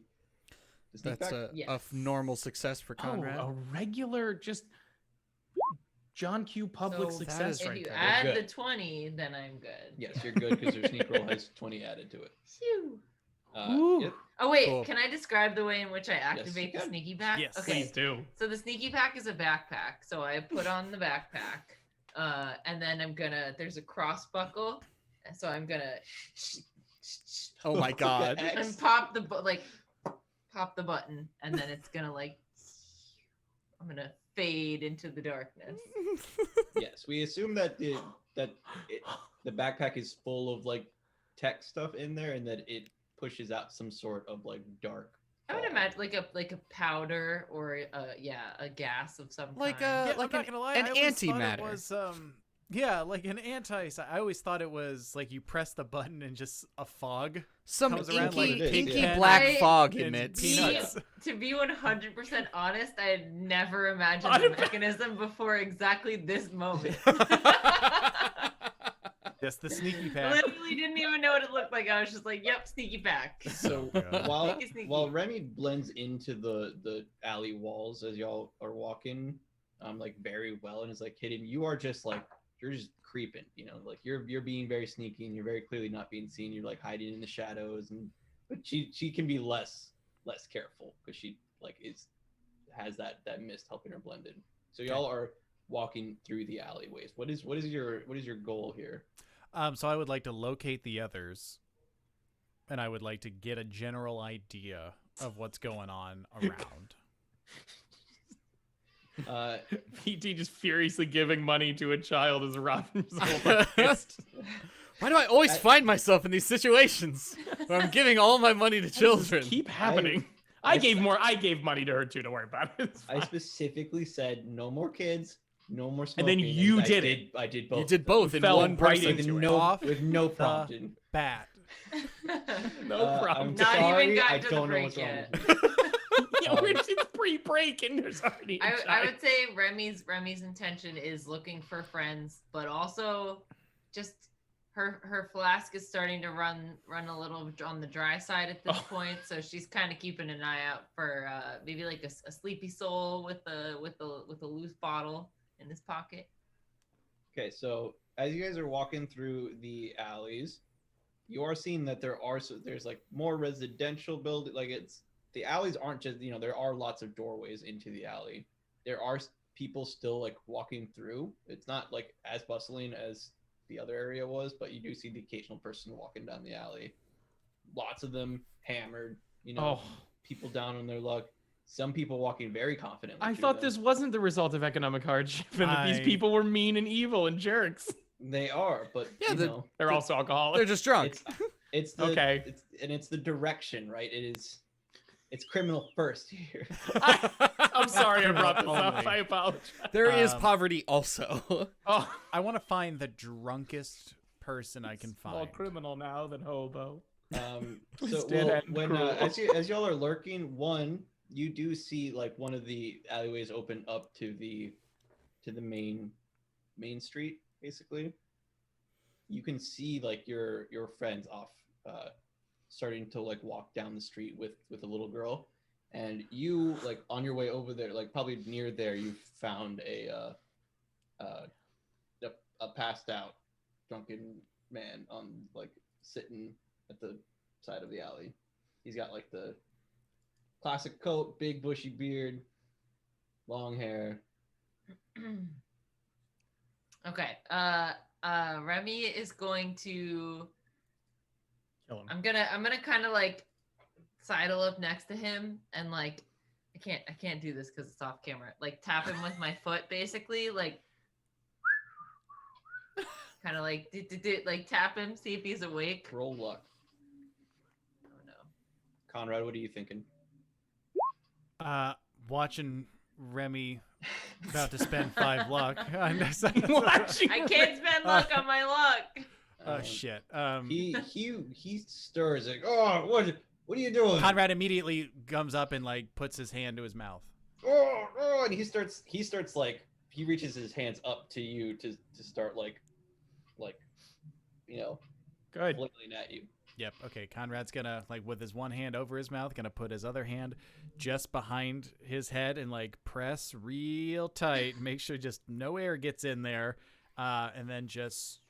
sneak That's back? a normal success for Conrad. Oh, a regular just John Q. Public So success if right you there. add Good. the 20, then I'm good. Yes, you're good because your sneak roll has 20 added to it. Phew. Ooh. Yep. Oh wait, Cool. can I describe the way in which I you activate the can. sneaky pack? Yes. Okay. Please do. So the sneaky pack is a backpack. So I put on the backpack, and then there's a cross buckle. So I'm gonna Oh my god. and pop the button, and then it's gonna I'm gonna fade into the darkness. Yes, we assume that the backpack is full of like tech stuff in there, and that it pushes out some sort of like dark. I would fog. imagine like a powder or a gas of some Like kind. a- like I'm not gonna lie, an I always thought antimatter. It was yeah, like an anti. I always thought it was like you press the button and just a fog Some comes around inky, like it is, inky yeah. black I- fog and emits. peanuts. To be 100% honest, I had never imagined the mechanism before exactly this moment. Yes, the sneaky pack. Literally didn't even know what it looked like. I was just like, "Yep, sneaky pack." So God. while Remy blends into the alley walls as y'all are walking, like very well, and is like hidden, you are just like you're just creeping, like you're being very sneaky, and you're very clearly not being seen. You're like hiding in the shadows, but she can be less careful because she like has that mist helping her blend in. So y'all are walking through the alleyways. What is your goal here? So I would like to locate the others, and I would like to get a general idea of what's going on around. PT just furiously giving money to a child as Robin's whole pissed. Why do I always find myself in these situations where I'm giving all my money to children? Keep happening. I gave money to her too. Don't worry about it. It's I fine. specifically said no more kids, no more And smoking. then you I did it. I did both. You did both in fell one right person. into with it. no the prompting. Bat. No problem. I'm Not sorry, even gotten I to the don't know break what's wrong yet. with me. Yeah, it's pre-break and there's already a I child. would say Remy's intention is looking for friends, but also just her flask is starting to run a little on the dry side at this point, so she's kind of keeping an eye out for maybe like a sleepy soul with a loose bottle in his pocket. Okay, so as you guys are walking through the alleys, you are seeing that there's like more residential building. Like the alleys aren't just there are lots of doorways into the alley. There are people still like walking through. It's not like as bustling as the other area was, but you do see the occasional person walking down the alley. Lots of them hammered, people down on their luck. Some people walking very confidently. I through thought them. this wasn't the result of economic hardship and that these I- people were mean and evil and jerks. They are, but Yeah, They're also alcoholics. They're just drunk. it's the, Okay. it's the direction, right? It's criminal first here. I'm sorry I brought this up. Only. I apologize. There is Um, poverty also. Oh, I want to find the drunkest person I can more find. criminal now than hobo. So Dead and when cruel. as y'all are lurking, you do see like one of the alleyways open up to the main street. Basically, you can see like your friends off, starting to like walk down the street with a little girl, and you like on your way over there, like probably near there, you found a passed out drunken man on like sitting at the side of the alley. He's got like the classic coat, big bushy beard, long hair. Okay. Remy is going to Kill him. I'm gonna kind of like sidle up next to him and like I can't do this because it's off camera. Like tap him with my foot, basically, like kind of like like tap him, see if he's awake. Roll luck. Oh no. Conrad, what are you thinking? Watching Remy about to spend 5 luck. Watching I can't spend luck on my luck. Oh shit. He stirs like, oh, what are you doing? Conrad immediately comes up and like puts his hand to his mouth. Oh, and he starts like he reaches his hands up to you to start like Good. flailing at you. Yep. Okay. Conrad's gonna like with his one hand over his mouth, gonna put his other hand just behind his head and like press real tight, make sure just no air gets in there, and then just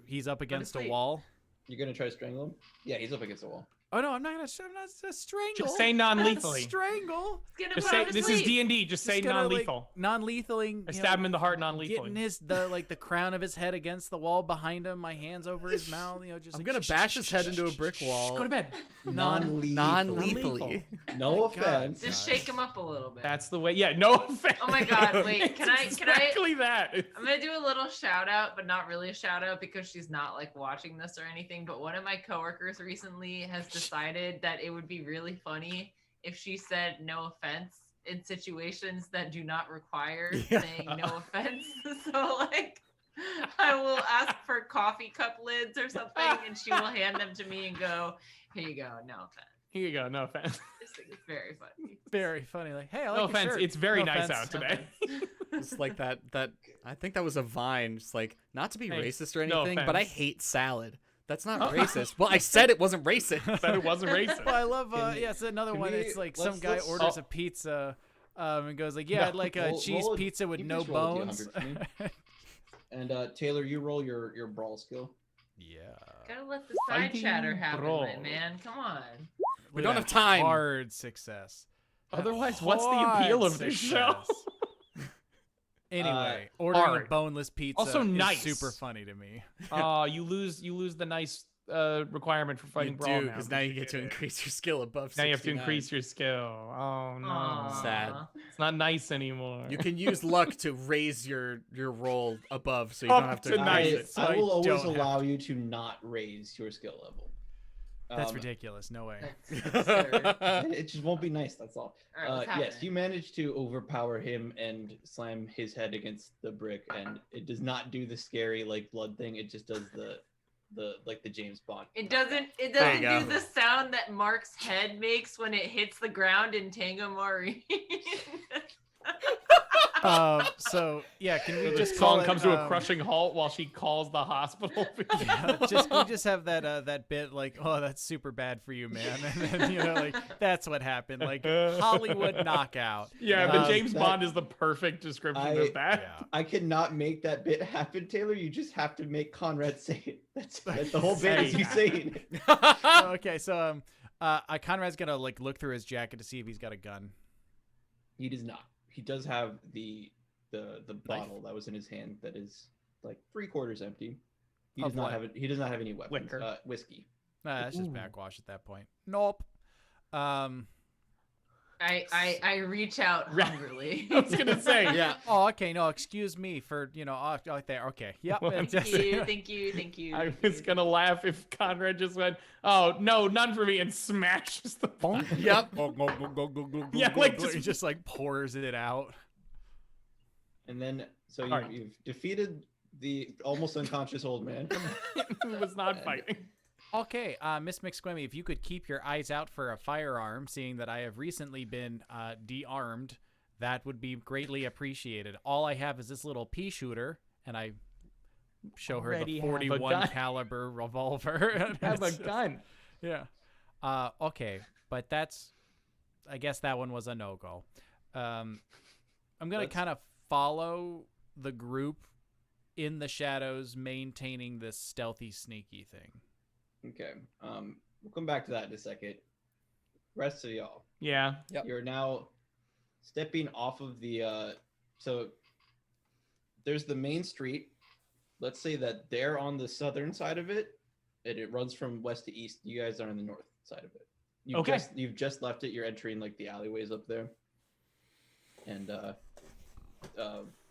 he's up against a asleep. wall. You're gonna try to strangle him? Yeah, he's up against the wall. Oh no, I'm not gonna strangle. Just say non-lethally. Strangle. It's gonna Just put say him to this is sleep. D&D. Just say Just gonna, non-lethal. Like, non-lethaling. I stab him in the heart Getting non-lethally. the crown of his head against the wall behind him, my hands over his mouth. Just I'm like, gonna bash his head into a brick wall. Go to bed. Non-lethally. No offense. Just shake him up a little bit. That's the way. Yeah, no offense. Oh my God, wait, It's can I- exactly that. I'm gonna do a little shout out, but not really a shout out because she's not like watching this or anything. But one of my coworkers recently has decided that it would be really funny if she said no offense in situations that do not require saying no offense. So like I will ask for coffee cup lids or something and she will hand them to me and go, here you go, no offense. Here you go. No offense. This thing is very funny. very funny. Like, hey, I like No your offense. shirt. It's very No nice offense. out today. It's like that I think that was a Vine. Just like not to be Hey, racist or no anything, but I offense. hate salad. That's not racist. Well, I said it wasn't racist. Said it wasn't racist. Well, I love Can- it's another can one. we- It's like let's- some guy let's- orders Oh. a pizza, and goes like, yeah, I'd like a Roll- cheese roll a- pizza with you no just roll a bones. D100 for me. And Taylor, you roll your brawl skill. Yeah. Gotta let the side Fighting chatter happen, brawl. my man. Come on. We Look don't at have that time. Hard success. Otherwise, what's the appeal Hard of this show? success. Anyway, ordering a hard. boneless pizza Also is nice. super funny to me. You lose the nice requirement for You fighting brawl do, because now you get to increase your skill above 69. Now you have to increase your skill. Oh no. Aw. Sad. It's not nice anymore. You can use luck to raise your roll above, so you Up don't have to to increase nice. it. So I will I always don't have allow you to not raise your skill level. That's ridiculous. No way. That's absurd. It just won't be nice. That's all. All right, what's Yes, happening? you manage to overpower him and slam his head against the brick, and it does not do the scary like blood thing. It just does the like the James Bond. It doesn't There you go. do the sound that Mark's head makes when it hits the ground in Tango Maureen. So yeah, can we The just call song it, comes to a crushing halt while she calls the hospital. Yeah, we just have that that bit like, oh, that's super bad for you, man, and then like that's what happened, like Hollywood knockout. Yeah, the James that- Bond is the perfect description of that. Yeah. I cannot make that bit happen, Taylor. You just have to make Conrad say it. That's the whole bit is you saying it. Okay, so Conrad's gonna like look through his jacket to see if he's got a gun. He does not. He does have the bottle that was in his hand that is like 3/4 empty. He Of does not what? have it. He does not have any weapons. Liquor. Whiskey. Nah, that's just Ooh. backwash at that point. Nope. I reach out Right. hungrily. I was gonna say, Yeah. Oh, okay. No, excuse me for oh there. Okay. Yep. Well, it's Thank just- you, thank you, thank you. I was gonna laugh if Conrad just went, "Oh no, none for me," and smashes the phone. Yep. Yeah, like he just like pours it out. And then so Alright. you've defeated the almost unconscious old man. Who was not fighting. Okay, Miss McSquemmy, if you could keep your eyes out for a firearm, seeing that I have recently been de-armed, that would be greatly appreciated. All I have is this little pea shooter, and I show her Already the have a 41 gun. caliber revolver. and Have a it's just- gun. Yeah. Okay, but I guess that one was a no-go. I'm going to Let's- kind of follow the group in the shadows, maintaining this stealthy, sneaky thing. Okay. We'll come back to that in a second. Rest of y'all. Yeah. Yep. You're now stepping off of the so there's the main street. Let's say that they're on the southern side of it It runs from west to east. You guys are on the north side of it. Okay. You've just left it. You're entering like the alleyways up there. And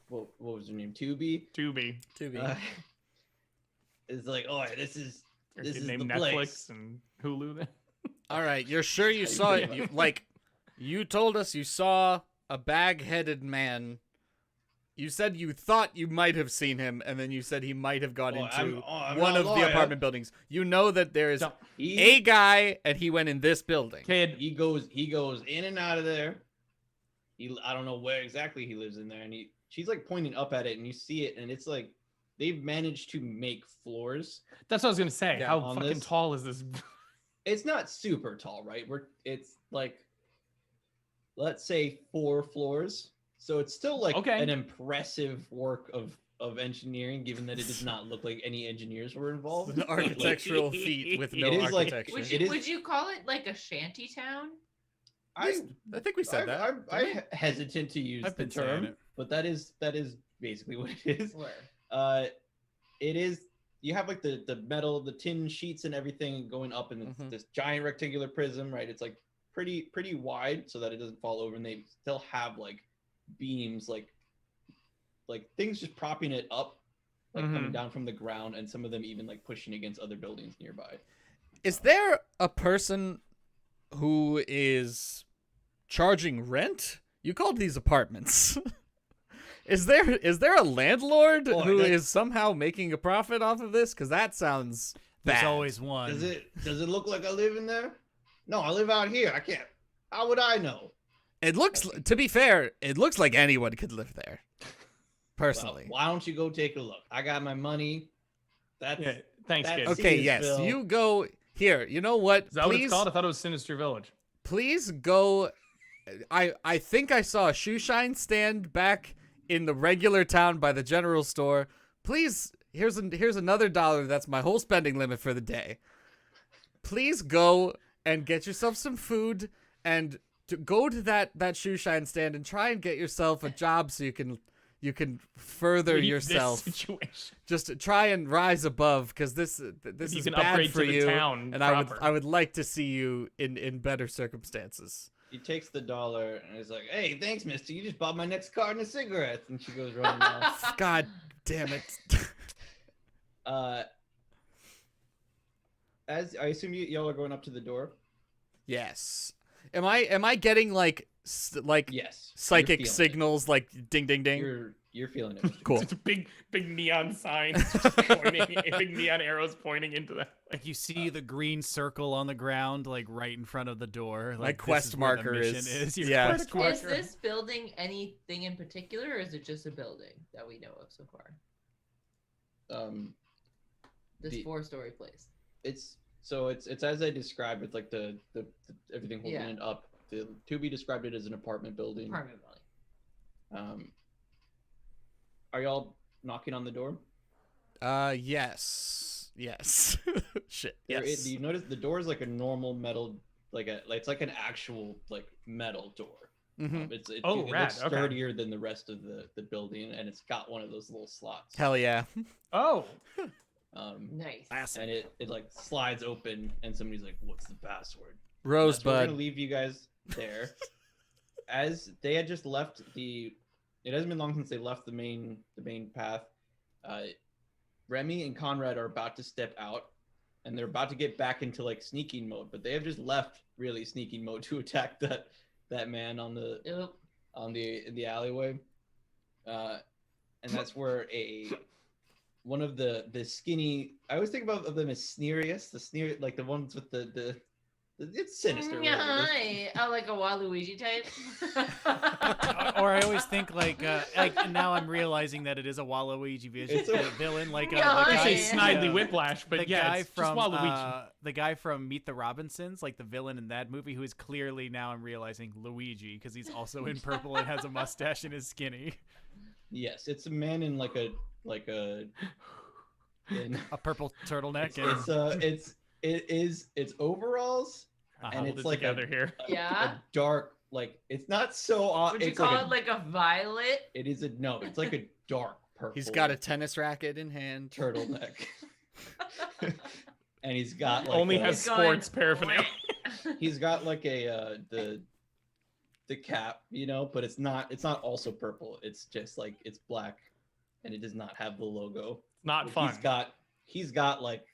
what was her name? Tubi. Tubi. It's like, oh, this is Name the Netflix place. and Hulu. Then. All right, you're sure you saw it? You told us you saw a bag-headed man. You said you thought you might have seen him, and then you said he might have gone into I'm one not of the lying. apartment buildings. You know that there's No. a guy, and he went in this building. Kid. He goes in and out of there. I don't know where exactly he lives in there, and she's like pointing up at it, and you see it, and it's like they've managed to make floors. That's what I was gonna say. Yeah, How on fucking this- tall is this? It's not super tall, right? It's like, let's say 4 floors. So it's still like Okay. an impressive work of engineering, given that it does not look like any engineers were involved. An architectural feat with no It is like- architecture. It is- Would you call it like a shanty town? I think we said that. I'm hesitant to use I've the been saying term, it. but that is basically what it is. Where? It is. You have like the metal, the tin sheets, and everything going up in Mhm. this giant rectangular prism, right? It's like pretty wide so that it doesn't fall over, and they still have like beams, like things just propping it up, like coming down from the ground, and some of them even like pushing against other buildings nearby. Is there a person who is charging rent? You called these apartments. Is there a landlord Oh, who that- is somehow making a profit off of this? Because that sounds There's bad. always one. Does it look like I live in there? No, I live out here. I can't. How would I know? It looks, to be fair, it looks like anyone could live there. Personally. Well, why don't you go take a look? I got my money. That's Yeah. Thanks, That's- kid. Okay, Seas yes, Bill. you go here. You know what? Is that what it's called? I thought it was Sinister Village. Please go. I think I saw a shoe shine stand back in the regular town by the general store. Please, here's another $1. That's my whole spending limit for the day. Please go and get yourself some food and go to that shoe shine stand and try and get yourself a job so you can further Leave yourself. This situation. Just try and rise above, because this You is can bad upgrade for to the you, town and proper. I would like to see you in better circumstances. He takes the $1 and he's like, "Hey, thanks, mister. You just bought my next carton of cigarettes." And she goes running off. God damn it. As I assume y'all are going up to the door. Yes. Am I getting like Yes. you're psychic feeling it. signals like ding ding ding? You're feeling it. Cool. It's a big neon sign pointing, big neon arrows pointing into that. Like you see the green circle on the ground, like right in front of the door. Like this quest is where the marker mission is- Your yeah. quest marker. Is this building anything in particular, or is it just a building that we know of so far? This The- 4-story place. It's as I described, with like the everything holding Yeah. it up. The Tubi described it as an apartment building. Apartment building. Are y'all knocking on the door? Yes. Shit. Yes. Do you notice the door is like a normal metal, it's like an actual like metal door. Mhm. It rad, looks okay. sturdier than the rest of the building, and it's got one of those little slots. Hell yeah. Oh, Nice. And it like slides open, and somebody's like, "What's the password?" So we're Rosebud. gonna leave you guys there. As they had just left it hasn't been long since they left the main path. Remy and Conrad are about to step out, and they're about to get back into like sneaking mode, but they have just left really sneaking mode to attack that man on the Yep. in the alleyway. And that's where one of the skinny, I always think about them as Sneerius, like the ones with the it's Sinister. whatever it is. Oh, like a Waluigi type. Or I always think like now I'm realizing that it is a Waluigi It's a- villain, like Yeah, the I I say see. Snidely Whiplash, but the yeah, guy it's from just Waluigi. the guy from Meet the Robinsons, like the villain in that movie, who is clearly, now I'm realizing, Luigi, because he's also in purple and has a mustache and is skinny. Yes, it's a man in in A purple turtleneck. And it's overalls, and Hold it's it like together here. Yeah. a dark, like it's not so Would you it's call like it like a violet? it is it's like a dark purple. He's got a tennis racket in hand. turtleneck. and he's got like Only a- has sports paraphernalia. he's got like a the cap, you know, but it's not also purple. It's just like it's black, and it does not have the logo. Not But fun. He's got like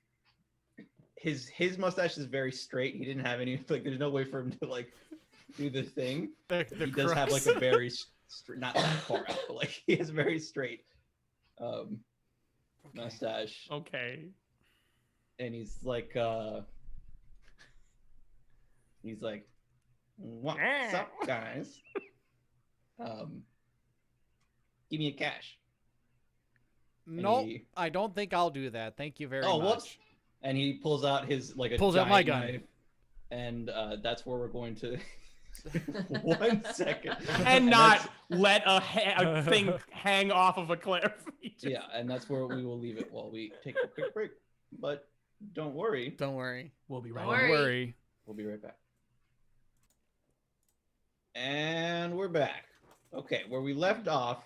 his mustache is very straight. He didn't have any like. There's no way for him to like do the thing. The He does have like a very not that far out, but like he has very straight mustache, Okay. and he's like what's up, guys? Give me a cash. Nope, he- I don't think I'll do that. Thank you very Oh, much. whoops. And he pulls out his like a Pulls out my giant gun. knife, and that's where we're going to. 1 second. And that's- not let a thing hang off of a cliff. yeah, and that's where we will leave it while we take a quick break. But don't worry, Don't worry. We'll be Don't right Don't worry. worry. we'll be right back. And we're back. Okay, where we left off.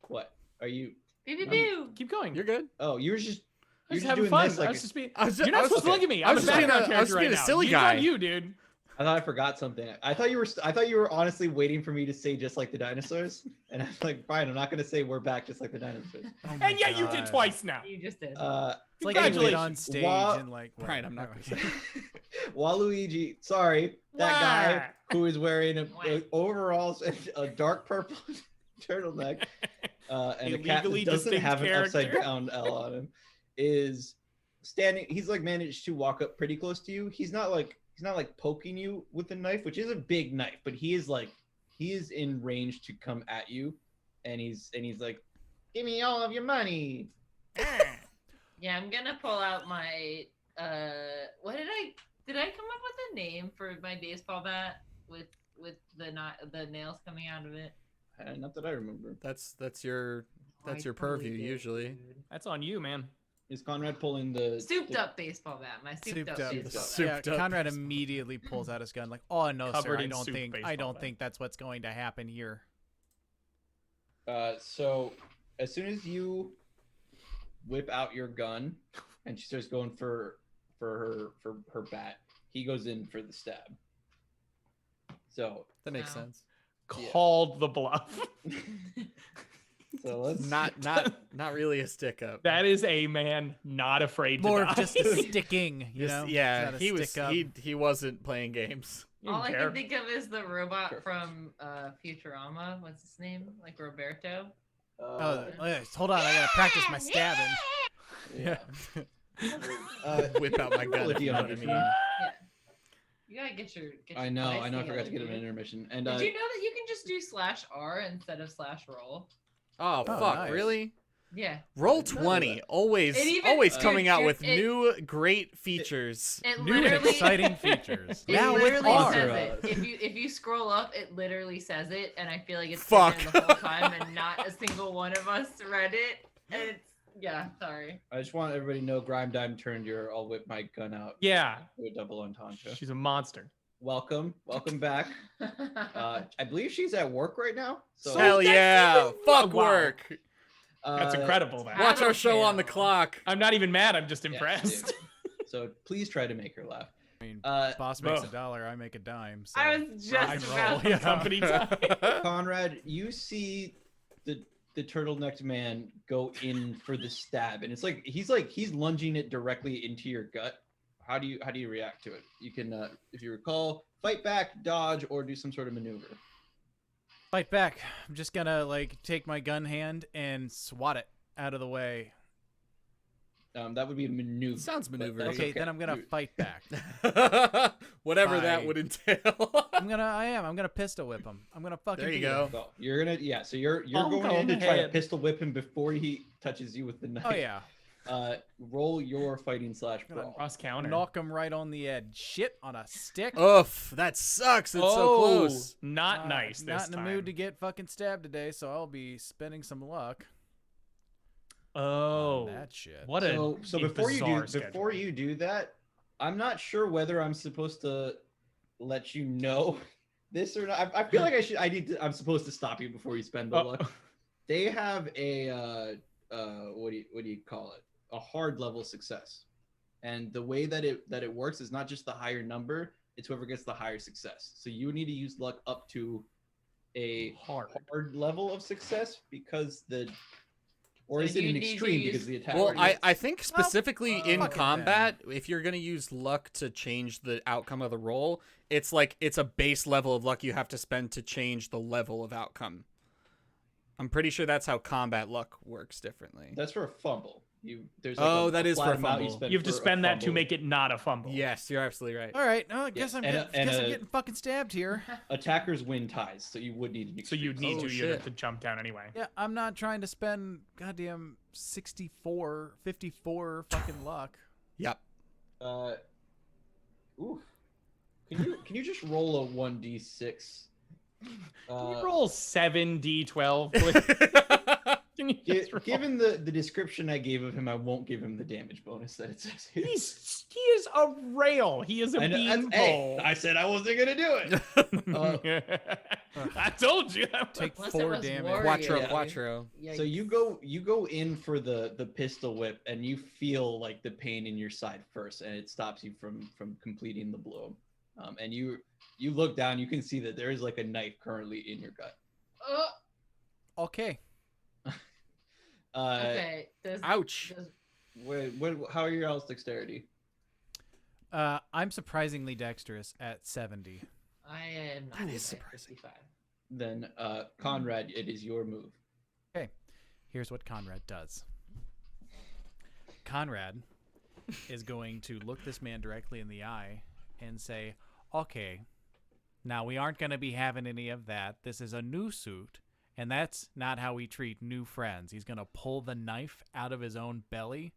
What are you? Pew pew pew. Keep going. You're good. Oh, you were just. You're You're just having doing fun. this like I was just being. I was You're not supposed to okay. look at me. I I'm was a just being background a- I was character right being a now. silly You guy. got you, dude. I thought I forgot something. I thought you were honestly waiting for me to say just like the dinosaurs, and I was like, fine, I'm not gonna say we're back just like the dinosaurs. Oh my And yet you did God. twice now. You just did. It's like you Congratulations. get on stage Wa- and like. Right, I'm not gonna say. Waluigi, sorry, that guy who is wearing Wah. overalls and a dark purple turtleneck, and a cat that Illegally doesn't distinct have an upside character. down L on him, is standing. He's like managed to walk up pretty close to you. He's not like poking you with a knife, which is a big knife, but he is in range to come at you, and he's like, give me all of your money. Yeah, I'm gonna pull out my what did I come up with a name for my baseball bat with the nails coming out of it? Not that I remember. That's I your totally purview did, usually. dude. That's on you, man. Is Conrad pulling the Souped up baseball bat. My souped, up baseball bat. Souped Yeah, up Conrad baseball. immediately pulls out his gun like, "Oh no, Covered sir, in soup I baseball don't bat." think that's what's going to happen here." So as soon as you whip out your gun and she starts going for her bat, he goes in for the stab. So That makes Wow. sense. Yeah. Called the bluff. let's Not really a stick up. That is a man not afraid to More die. of just a sticking, you Just- know? yeah, Not a he was stick up. he wasn't playing games. You All I care. can think of is the robot Sure. from Futurama. What's his name? Like Roberto. Oh, yes, hold on, I gotta practice my stabbing. yeah. Whip out my gun. If If you know what I you- mean. You gotta get your. I know. I dice forgot to get him an together, intermission. And dude. Did you know that you can just do /R instead of /roll? Oh, Oh, fuck! nice. Really? Yeah. Roll None of 20. that. Always, It even- always dude, coming out dude, with it- new great features. It New and literally exciting features. It Now with literally R. says R. it. If you scroll up, it literally says it, and I feel like it's Fuck. been there the whole time, and not a single one of us read it. And it's sorry. I just want everybody to know Grime Dime turned your I'll whip my gun out Yeah, to a double entendre. she's a monster. Welcome back. I believe she's at work right now. So Hell that's yeah! even- Fuck wow. work. That's incredible. That. Watch our show on the Tattletale. clock. I'm not even mad. I'm just Yeah, impressed. dude. So please try to make her laugh. I mean, Uh, boss makes Ugh. $1, I make a dime. So. I was just I about roll, to yeah. Company time. Conrad, you see the turtlenecked man go in for the stab, and it's like he's lunging it directly into your gut. How do you react to it? You can, if you recall, fight back, dodge, or do some sort of maneuver. Fight back. I'm just gonna like take my gun hand and swat it out of the way. That would be a maneuver. Sounds but maneuver. that's Okay, then I'm gonna You- fight back. Whatever that Bye. would entail. I'm gonna pistol whip him. I'm gonna fucking. There you beat him. go. So you're gonna so you're Bonk going on in to the try to head. pistol whip him before he touches you with the knife. Oh yeah. Roll your fighting / Gonna brawl. Cross counter. Knock him right on the edge. Shit on a stick. Oof, that sucks. It's so close. Not nice. This Not in the time. mood to get fucking stabbed today, so I'll be spending some luck. Oh, on that shit. what a So a before bizarre schedule. you do that, I'm not sure whether I'm supposed to let you know this or not. I feel like I'm supposed to stop you before you spend the Oh. luck. They have a what do you call it? A hard level success. And the way that it works is not just the higher number; it's whoever gets the higher success. So you need to use luck up to a hard level of success because or So is it you an need to extreme use- because the attack? Well, Well, I think specifically in fuck it combat, if you're gonna use luck to change the outcome of the roll, it's like it's a base level of luck you have to spend to change the level of outcome. I'm pretty sure that's how combat luck works differently. That's for a fumble. There's That is flat for a amount fumble. You have to for a spend that to fumble. make it not a fumble. Yes, you're absolutely right. All right. No, I guess I'm and getting fucking stabbed here. Attackers win ties, so you would need an So extreme. you'd need Oh, to shit. to jump down anyway. Yeah, I'm not trying to spend goddamn 54 fucking luck. Yep. Ooh. Can you just roll a 1d6? Can you roll 7d12, please? Can you just roll? Given the description I gave of him, I won't give him the damage bonus that it says here. He is a rail. He is a I know, beanpole. I said I wasn't gonna do it. I told you. Take Unless it 4 was damage. warrior. Quattro, Yeah. quattro. Yikes. So you go in for the pistol whip, and you feel like the pain in your side first, and it stops you from completing the blow. And you look down, you can see that there is like a knife currently in your gut. Okay. Okay. Ouch. How are your all's dexterity? I'm surprisingly dexterous at 70. I am not. That is okay, surprising. 55. Then Conrad, it is your move. Okay. Here's what Conrad does. Conrad is going to look this man directly in the eye and say, okay, now we aren't going to be having any of that. This is a new suit, and that's not how we treat new friends. He's going to pull the knife out of his own belly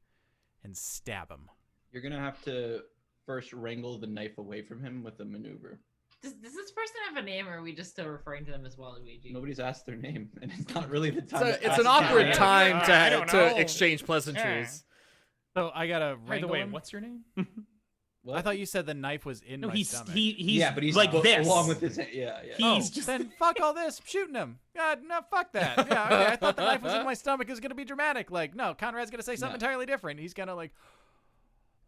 and stab him. You're gonna have to first wrangle the knife away from him with a maneuver. Does this person have a name, or are we just still referring to them as Waluigi? Nobody's asked their name, and it's not really the time. So to it's ask an them. awkward Yeah. time I don't know. to exchange pleasantries. So I got to By the wrangle way, him? what's your name? What? I thought you said the knife was in No, my stomach. he's yeah, but he's like this. along with his hand. Yeah. He's Oh, just then fuck all this. I'm shooting him. God, no, fuck that. Yeah, okay. I thought the knife was in my stomach. It was going to be dramatic. Like, no, Conrad's going to say something No. entirely different. He's going to, like,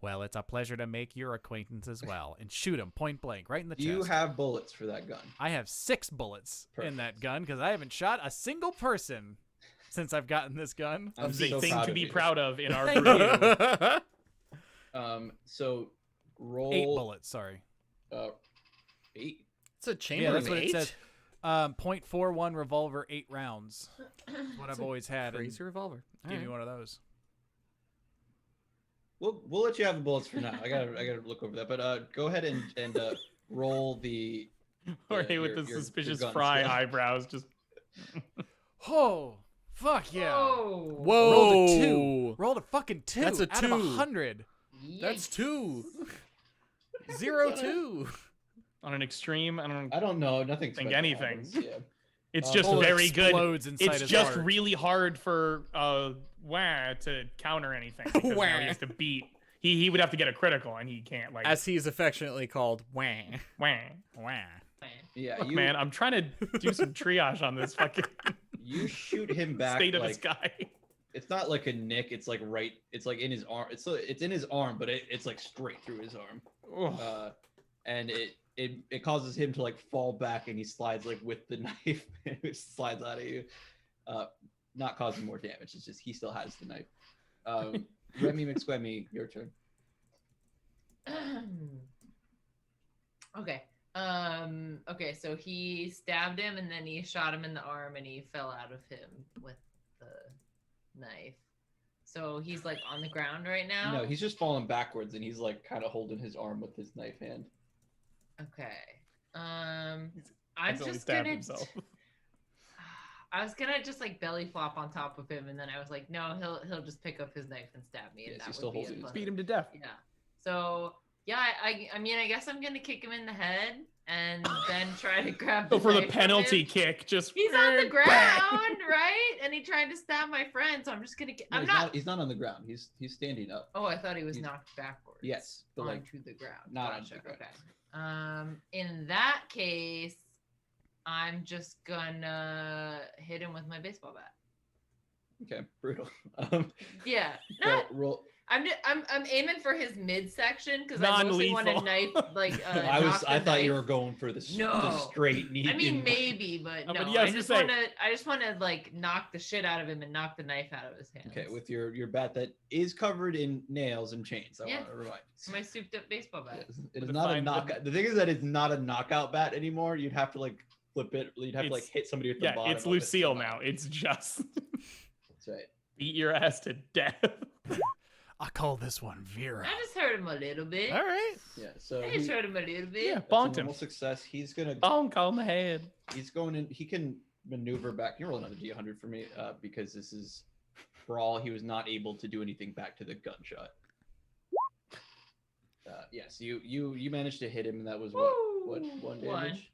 well, it's a pleasure to make your acquaintance as well. And shoot him point blank right in the Do chest. you have bullets for that gun? I have 6 bullets in that Perfect. gun because I haven't shot a single person since I've gotten this gun. I'm a so thing proud to of be you. proud of in our Thank group. So roll 8 bullets, sorry. 8. It's a chamber Yeah, that's of what it 8? says. .41 revolver, 8 rounds. That's what I've always had. and Crazy revolver. All Give me right. one of those. We'll let you have the bullets for now. I gotta look over that. But go ahead and roll the Jorge with your- the your suspicious gun fry skill. eyebrows. Just Oh, fuck yeah. Oh. Whoa. Rolled a 2. Rolled a fucking 2 That's a out of 2. 100. That's Yikes. 2. 0, 2. on an extreme. I I don't know. Nothing. Think special anything. happens, Yeah. It's Oh, just Bullet very good. explodes inside It's his just heart. really hard for Wah to counter anything. Because now Wah. he has to beat. He would have to get a critical, and he can't. Like As he's affectionately called, Wah. Wah. Wow. Yeah. Look, You man, I'm trying to do some triage on this fucking you shoot him back. state of like, this guy. It's not like a nick. It's like right. It's like in his arm. It's in his arm, but it's like straight through his arm. Ugh. And it causes him to like fall back, and he slides like with the knife. It slides out of you, not causing more damage. It's just he still has the knife. Remy McSquemmy, your turn. Okay. Okay, so he stabbed him and then he shot him in the arm and he fell out of him with the knife. So he's like on the ground right now? No, he's just falling backwards, and he's like kind of holding his arm with his knife hand. Okay. I'm Accidentally just stabbed gonna himself. I was gonna just like belly flop on top of him and then I was like, no, he'll just pick up his knife and stab me. And Yes, that he's would still be a holding his fun- Beat him to death. Yeah. So yeah, I mean I guess I'm gonna kick him in the head and then try to grab Go for the knife from penalty him. kick. Just He's on the bang. ground, right? And he tried to stab my friend, so I'm just gonna. No, I'm he's not. He's not on the ground. He's standing up. Oh, I thought he was he's- knocked backwards. Yes, but like onto the ground. not Gotcha, onto the ground. Okay. In that case, I'm just gonna hit him with my baseball bat. Okay, brutal. Yeah. So Not. I'm aiming for his midsection because I mostly want to knife like. I thought you were going for the straight. I mean maybe, but no. But yeah, I just want to like knock the shit out of him and knock the knife out of his hands. Okay, with your bat that is covered in nails and chains. I want to remind you. My souped up baseball bat. It is not a knockout. The thing is that it's not a knockout bat anymore. You'd have to like flip it. You'd have to like hit somebody with the bottom. Yeah, it's Lucille now. It's just. That's right. Beat your ass to death. I call this one Vera. I just hurt him a little bit. All right. Yeah, so I just hurt him a little bit. Yeah, that's bonked a him. normal success. He's gonna Bonk on the head. He's going in. He can maneuver back. Can you roll another D100 for me? Because this is brawl. He was not able to do anything back to the gunshot. Yes, you managed to hit him, and that was what one damage.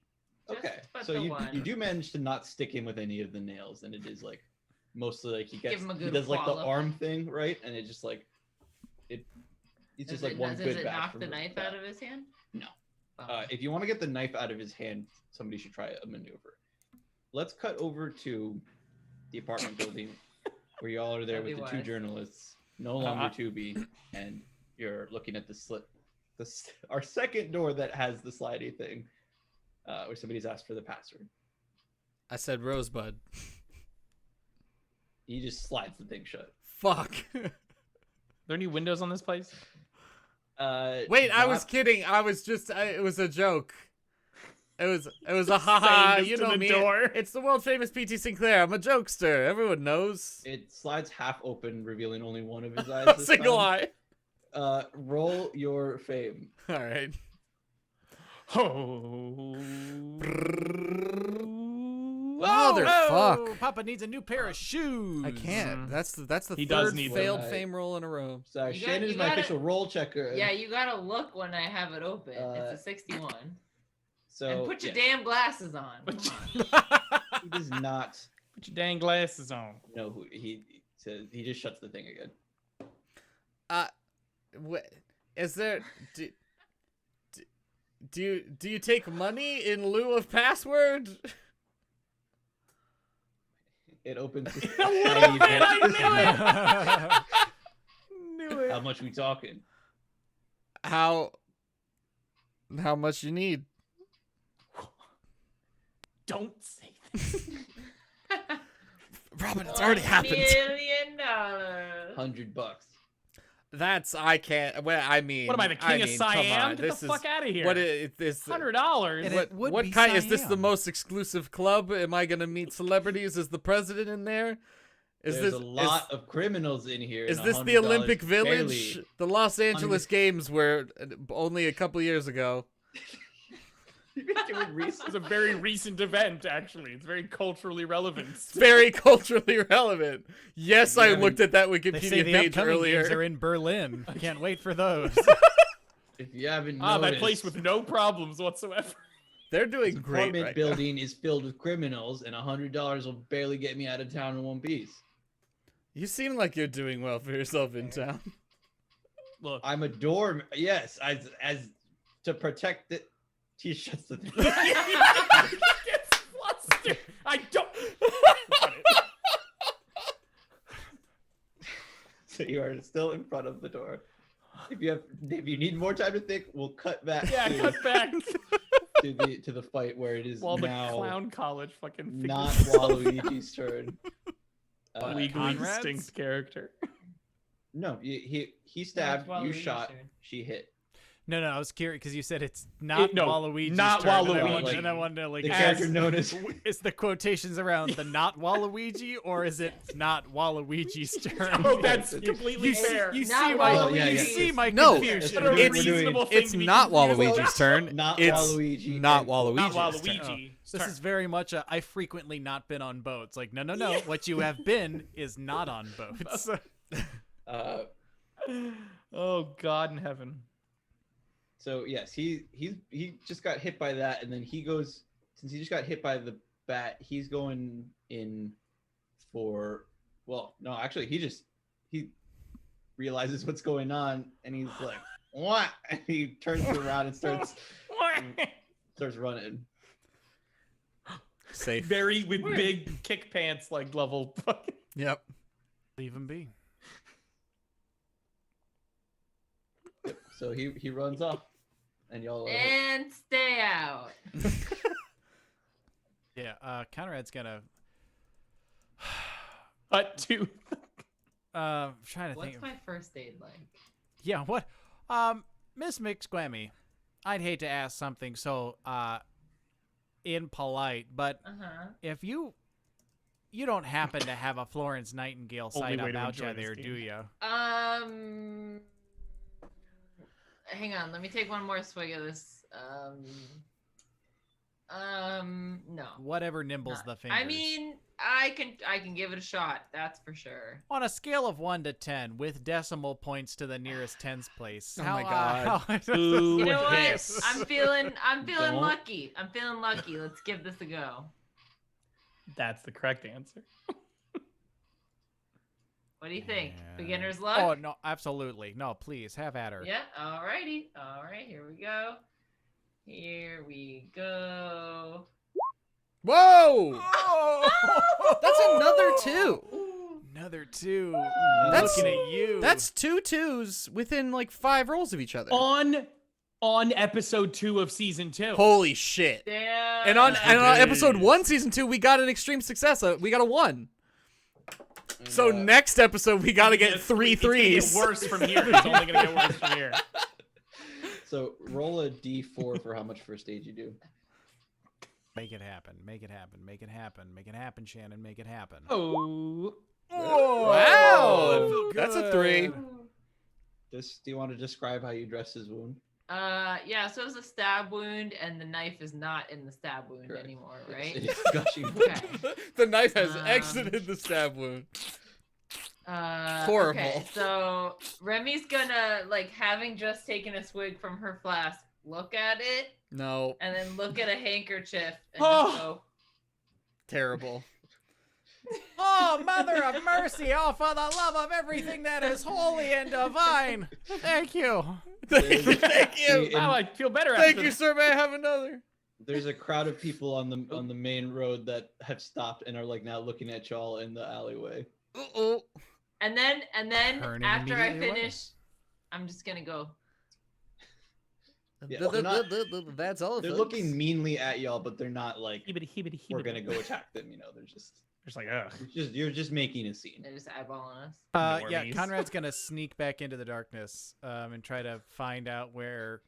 Okay, so you do manage to not stick him with any of the nails, and it is like mostly like he does like the arm thing, right? And it just like it's just like one good Does it back. knock the knife out of his hand? No. Oh. If you want to get the knife out of his hand, somebody should try a maneuver. Let's cut over to the apartment building where you all are there with the two journalists, no longer 2B, and you're looking at the slit. Our second door that has the slidey thing, where somebody's asked for the password. I said Rosebud. He just slides the thing shut. Fuck. Are there any windows on this place? Wait, I was kidding. I was just. It was a joke. It was a haha. You know me. Door. It's the world famous P.T. Sinclair. I'm a jokester. Everyone knows. It slides half open, revealing only one of his eyes. This Single time. eye. Roll your fame. All right. Oh. Motherfuck. Papa needs a new pair of shoes. I can't. That's the He does third need failed them. fame roll in a row. Sorry, You Shannon is my gotta- official roll checker. Yeah, you gotta look when I have it open. It's a 61. So And put your yeah, damn glasses on. Put Come on. he does not Put your dang glasses on. know who he says. He just shuts the thing again. Is there? Do you take money in lieu of password? It opens. A little bit, I knew it. How much we talking? How much you need? Don't say this. Robin, it's already happened. $1 million. $100. That's I can't. Well, I mean, What am I, the king of come Siam? on, Get this the is fuck out of here. what is this? $100. And What, it would what be kind is this? The Siam. most exclusive club? Am I gonna meet celebrities? Is the president in there? Is There's this a lot of criminals in here. Is and this the $100 Olympic Village? barely- The Los Angeles Games were only a couple years ago. You've been doing research. It's a very recent event, actually. It's very culturally relevant. It's very culturally relevant. Yes, I Yeah, looked at that They say Wikipedia the page upcoming earlier. games are in Berlin. I can't wait for those. If you haven't That noticed, place with no problems whatsoever. They're doing this great apartment right building is filled with criminals, and $100 will barely get me out of town in one piece. now. You seem like you're doing well for yourself in town. Look, I'm a doorman. Yes, as to protect it. He shuts the thing. gets flustered. I don't. So you are still in front of the door. If you need more time to think, we'll cut back. Yeah, to, cut back. to the fight where it is While the now clown college fucking figures not this out. Waluigi's turn. Legally Conrad's? distinct character. No, he stabbed. You Waluigi's shot. turn. She hit. No, I was curious because you said it's not No, Waluigi's not turn, Waluigi. And I wanted to like, The ask, character known as. is the quotations around the not Waluigi or is it not Waluigi's turn? Oh, that's completely fair. You Not see my, Waluigi. Yeah, you yeah. see my No, confusion. We're It's doing- reasonable thing It's to be not confused Waluigi's about. turn. Not it's Waluigi. not Not Waluigi's turn. Waluigi. This is very much a I frequently not been on boats. Like, no. What you have been is not on boats. Oh God in heaven. So yes, he just got hit by that, and then he goes, since he just got hit by the bat, he's going in for, well, no, actually he realizes what's going on, and he's like, what? And he turns around and starts running. Safe. Very with big kick pants like level. Yep. Leave him be. So he runs off, and y'all. And stay out. Yeah, Conrad's gonna. Cut to. Trying to What's think. my first aid like? Yeah, what? Miss McSquemmy, I'd hate to ask something so impolite, but if you don't happen to have a Florence Nightingale Only sight way to about enjoy you this there, game. do you? Hang on, let me take one more swig of this. No. Whatever nimbles the fingers. I mean, I can give it a shot. That's for sure. On a scale of 1 to 10, with decimal points to the nearest tens place. Oh my God. Ooh, You know what? yes. I'm feeling Don't. lucky. I'm feeling lucky. Let's give this a go. That's the correct answer. What do you think? Yeah. Beginner's luck? Oh, no, absolutely. No, please, have at her. Yeah, alrighty. Alright, here we go. Here we go. Whoa! That's another 2. Another 2. That's- Looking at you. That's 2 2s within like 5 rolls of each other. On episode 2 of season 2. Holy shit. Damn. And on episode 1, season 2, we got an extreme success. We got a 1. So next episode, we got to get 3 It's gonna get 3s. worse from here. It's only gonna get worse from here. So roll a d4 for how much first aid you do. Make it happen. Make it happen. Make it happen. Make it happen, Shannon. Make it happen. Oh. Wow. That's a 3. Do you want to describe how you dress his wound? Yeah, so it's a stab wound, and the knife is not in the stab wound Correct. anymore, It's- right? It's gushing. Okay. The knife has Um, exited the stab wound. Horrible. Horrible. Okay, so Remy's gonna, like, having just taken a swig from her flask, look at it, No. and then look at a handkerchief, and Oh. just go, Terrible. Oh, Mother of Mercy! Oh, for the love of everything that is holy and divine! Thank you. Thank you. Wow, I feel better Thank after you, this. sir. May I have another? There's a crowd of people on the main road that have stopped and are like now looking at y'all in the alleyway. Uh-oh. and then Turning after I immediately away. finish, I'm just gonna go, Yeah, they're not- That's all. They're folks. looking meanly at y'all, but they're not like Hibbity. we're gonna go attack them. You know, they're just Just like, ugh. you're just making a scene. they're just eyeballing us. Yeah, Normies. Conrad's gonna sneak back into the darkness and try to find out where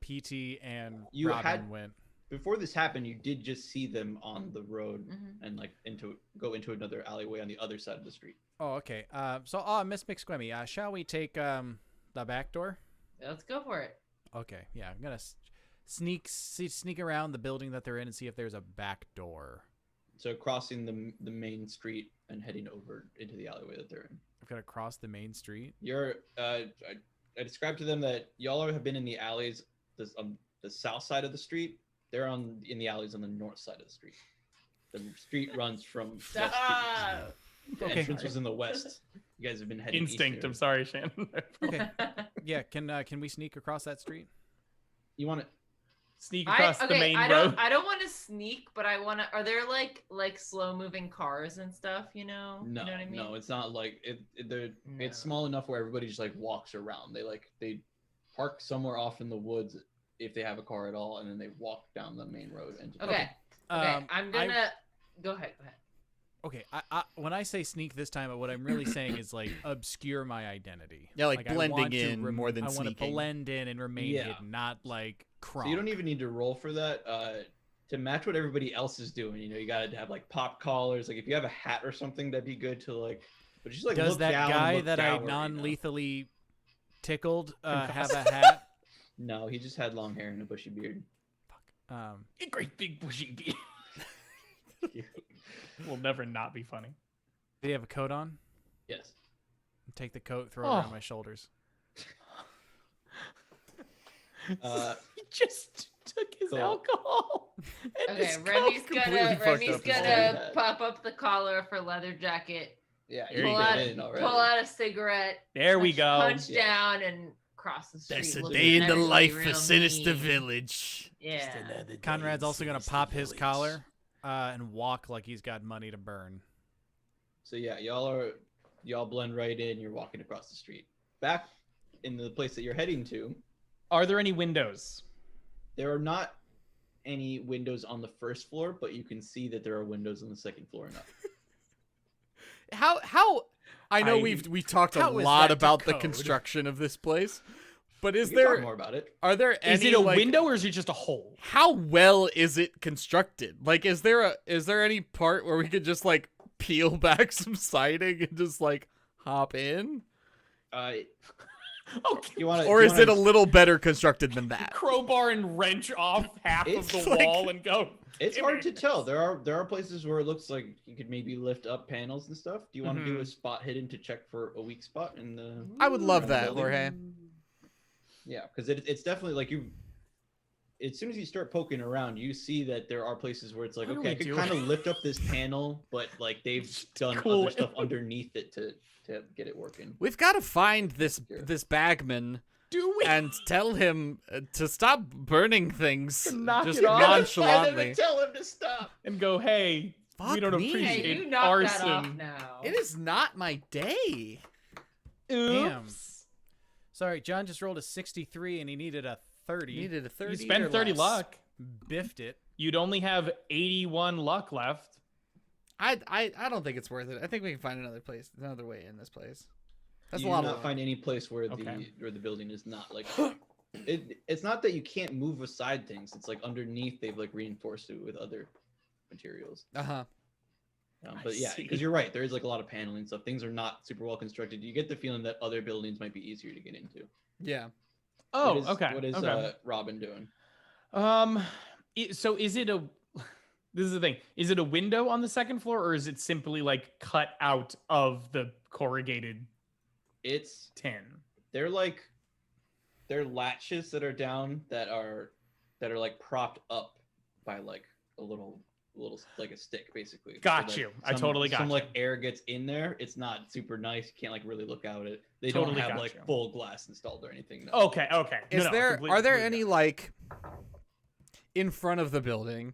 PT and You Robin had- went. Before this happened, you did just see them on the road Mhm. and like go into another alleyway on the other side of the street. Oh, okay. Miss McSquemmy, shall we take the back door? Let's go for it. Okay, yeah, I'm gonna sneak around the building that they're in and see if there's a back door. So crossing the main street and heading over into the alleyway that they're in. I've got to cross the main street. You're I described to them that y'all have been in the alleys on the south side of the street. They're in the alleys on the north side of the street. The street runs from west to east. Stop. The Okay. entrance was in the west. You guys have been heading Instinct. eastern. I'm sorry, Shannon. Okay. Yeah, can we sneak across that street? You want to? Sneak across the main I road. don't want to sneak, but I want to. Are there like slow moving cars and stuff? You know? No, You know what I mean? no, it's not like It's No. small enough where everybody just like walks around. They park somewhere off in the woods if they have a car at all, and then they walk down the main road. And Okay. Okay. I'm gonna go ahead. Go ahead. Okay, I when I say sneak this time, what I'm really saying is like obscure my identity. Yeah, like I want blending to in more than I want to sneaking. blend in and remain Yeah. hidden, not like crawl. So you don't even need to roll for that. To match what everybody else is doing, you know, you gotta have like pop collars. Like if you have a hat or something, that'd be good to like. But just like Does look that down and guy look that I downward, you know? non-lethally tickled have a hat? No, he just had long hair and a bushy beard. Um, A great big bushy beard. Will never not be funny. did he have a coat on? Yes. Take the coat, throw it Oh. around my shoulders. He just took his So- alcohol. And Okay. his Remy's coke. completely fucked Remy's up his gonna head. pop up the collar for leather jacket. Yeah. There you Pull go. out, in already. pull out a cigarette. There we punch- go. Punch Yeah. down and cross the street. That's a looking day in at the everybody life real of Sinister mean. Village. Yeah. Conrad's also gonna pop his collar and walk like he's got money to burn. So yeah, y'all blend right in. You're walking across the street. Back in the place that you're heading to. Are there any windows? There are not any windows on the first floor, but you can see that there are windows on the second floor enough. How I know we talked a how is lot that to about the code? construction of this place, but is We can talk there more about it? are there any Is it a like, window or is it just a hole? how well is it constructed? Like, is there any part where we could just like peel back some siding and just like hop in? Okay. You want to? Or is it a little better constructed than that? Crowbar and wrench off half of It's the like- wall and go. It's "Give hard me to this." tell. There are places where it looks like you could maybe lift up panels and stuff. Do you want to do a spot hidden to check for a weak spot in the? I would love that, building? Jorge. Yeah, because it's definitely like you. As soon as you start poking around, you see that there are places where it's like, What do okay, we I could do? kind of lift up this panel, but like they've done Cool. other stuff underneath it to get it working. We've got to find this Here. bagman Do we? and tell him to stop burning things To knock just it off. nonchalantly. Tell him to stop. And go, hey, we Fuck don't me. appreciate Hey, you knock that off arson. now. It is not my day. Damn. Oops. Sorry, John just rolled a 63 and he needed a 30. Needed a 30. You spend or 30 less. luck. Biffed it. You'd only have 81 luck left. I don't think it's worth it. I think we can find another way in this place. That's You a lot do of not find any place where Okay. the building is not like it's not that you can't move aside things. It's like underneath they've like reinforced it with other materials. Uh-huh. But yeah, see. because you're right. There is like a lot of paneling stuff. Things are not super well constructed. You get the feeling that other buildings might be easier to get into. Yeah. Oh, What is- okay. What is okay. Robin doing? So is it a? This is the thing. Is it a window on the second floor, or is it simply like cut out of the corrugated It's tin? they're latches that are down that are like propped up by like a little like a stick basically. So, Got like, you. I totally got some you. like air gets in there. It's not super nice. You can't like really look out at it. They Totally don't have got like you. full glass installed or anything. No. Okay. No, Are there completely any got like in front of the building?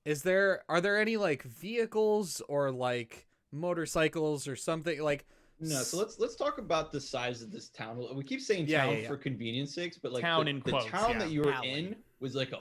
Are there any like vehicles or like motorcycles or something like? No, so let's talk about the size of this town. We keep saying Yeah, town yeah, yeah. for convenience sakes, but like Town the, in the quotes, town yeah. that you were Alley. in was like a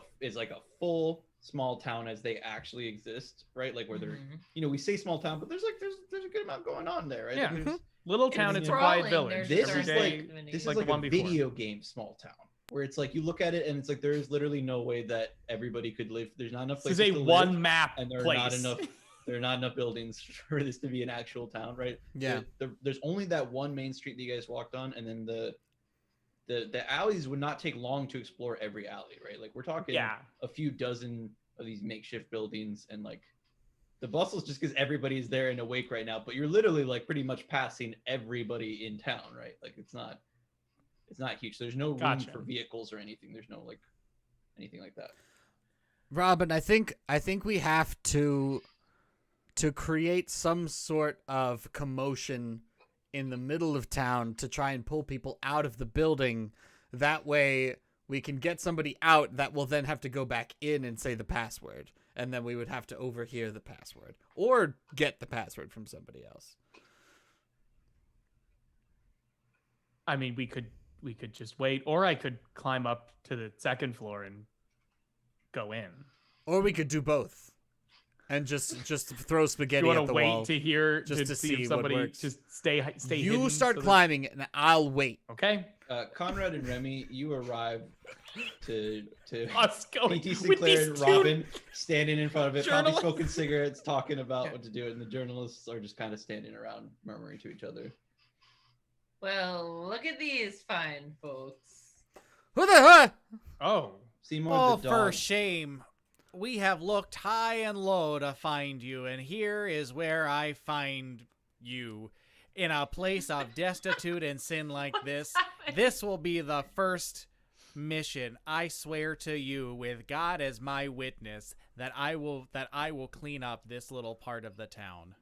full small town as they actually exist, right? Like where they're we say small town, but there's a good amount going on there, right? Yeah. Like, there's- Little town, it's a Sprawling, quiet village. there's this Every is day, like this is like like the one a before. video game small town where it's like you look at it and it's like there's literally no way that everybody could live. There's not enough This places is a to one live, map and there are place. not enough. There are not enough buildings for this to be an actual town, right? Yeah. There's only that one main street that you guys walked on, and then the alleys would not take long to explore every alley, right? Like we're talking Yeah. a few dozen of these makeshift buildings, and like the bustle's just because everybody's there and awake right now. But you're literally like pretty much passing everybody in town, right? Like it's not huge. There's no room Gotcha. for vehicles or anything. There's no like anything like that. Robin, I think we have to create some sort of commotion in the middle of town to try and pull people out of the building. That way we can get somebody out that will then have to go back in and say the password. And then we would have to overhear the password or get the password from somebody else. I mean, we could just wait, or I could climb up to the second floor and go in. Or we could do both. And just throw spaghetti You at want the to wait wall. to hear just to see see if what somebody works. just stay You hidden start so that- climbing and I'll wait. Okay. Conrad and Remy, you arrive to Us going PT with Sinclair these and two- Robin standing in front of it, probably journalists. smoking cigarettes, talking about what to do, and the journalists are just kind of standing around, murmuring to each other. Well, look at these fine folks. Who the hell? Oh. Seymour Oh, the for dog. shame. We have looked high and low to find you, and here is where I find you. In a place of destitute and sin like this, this will be the first mission. I swear to you, with God as my witness, that I will clean up this little part of the town.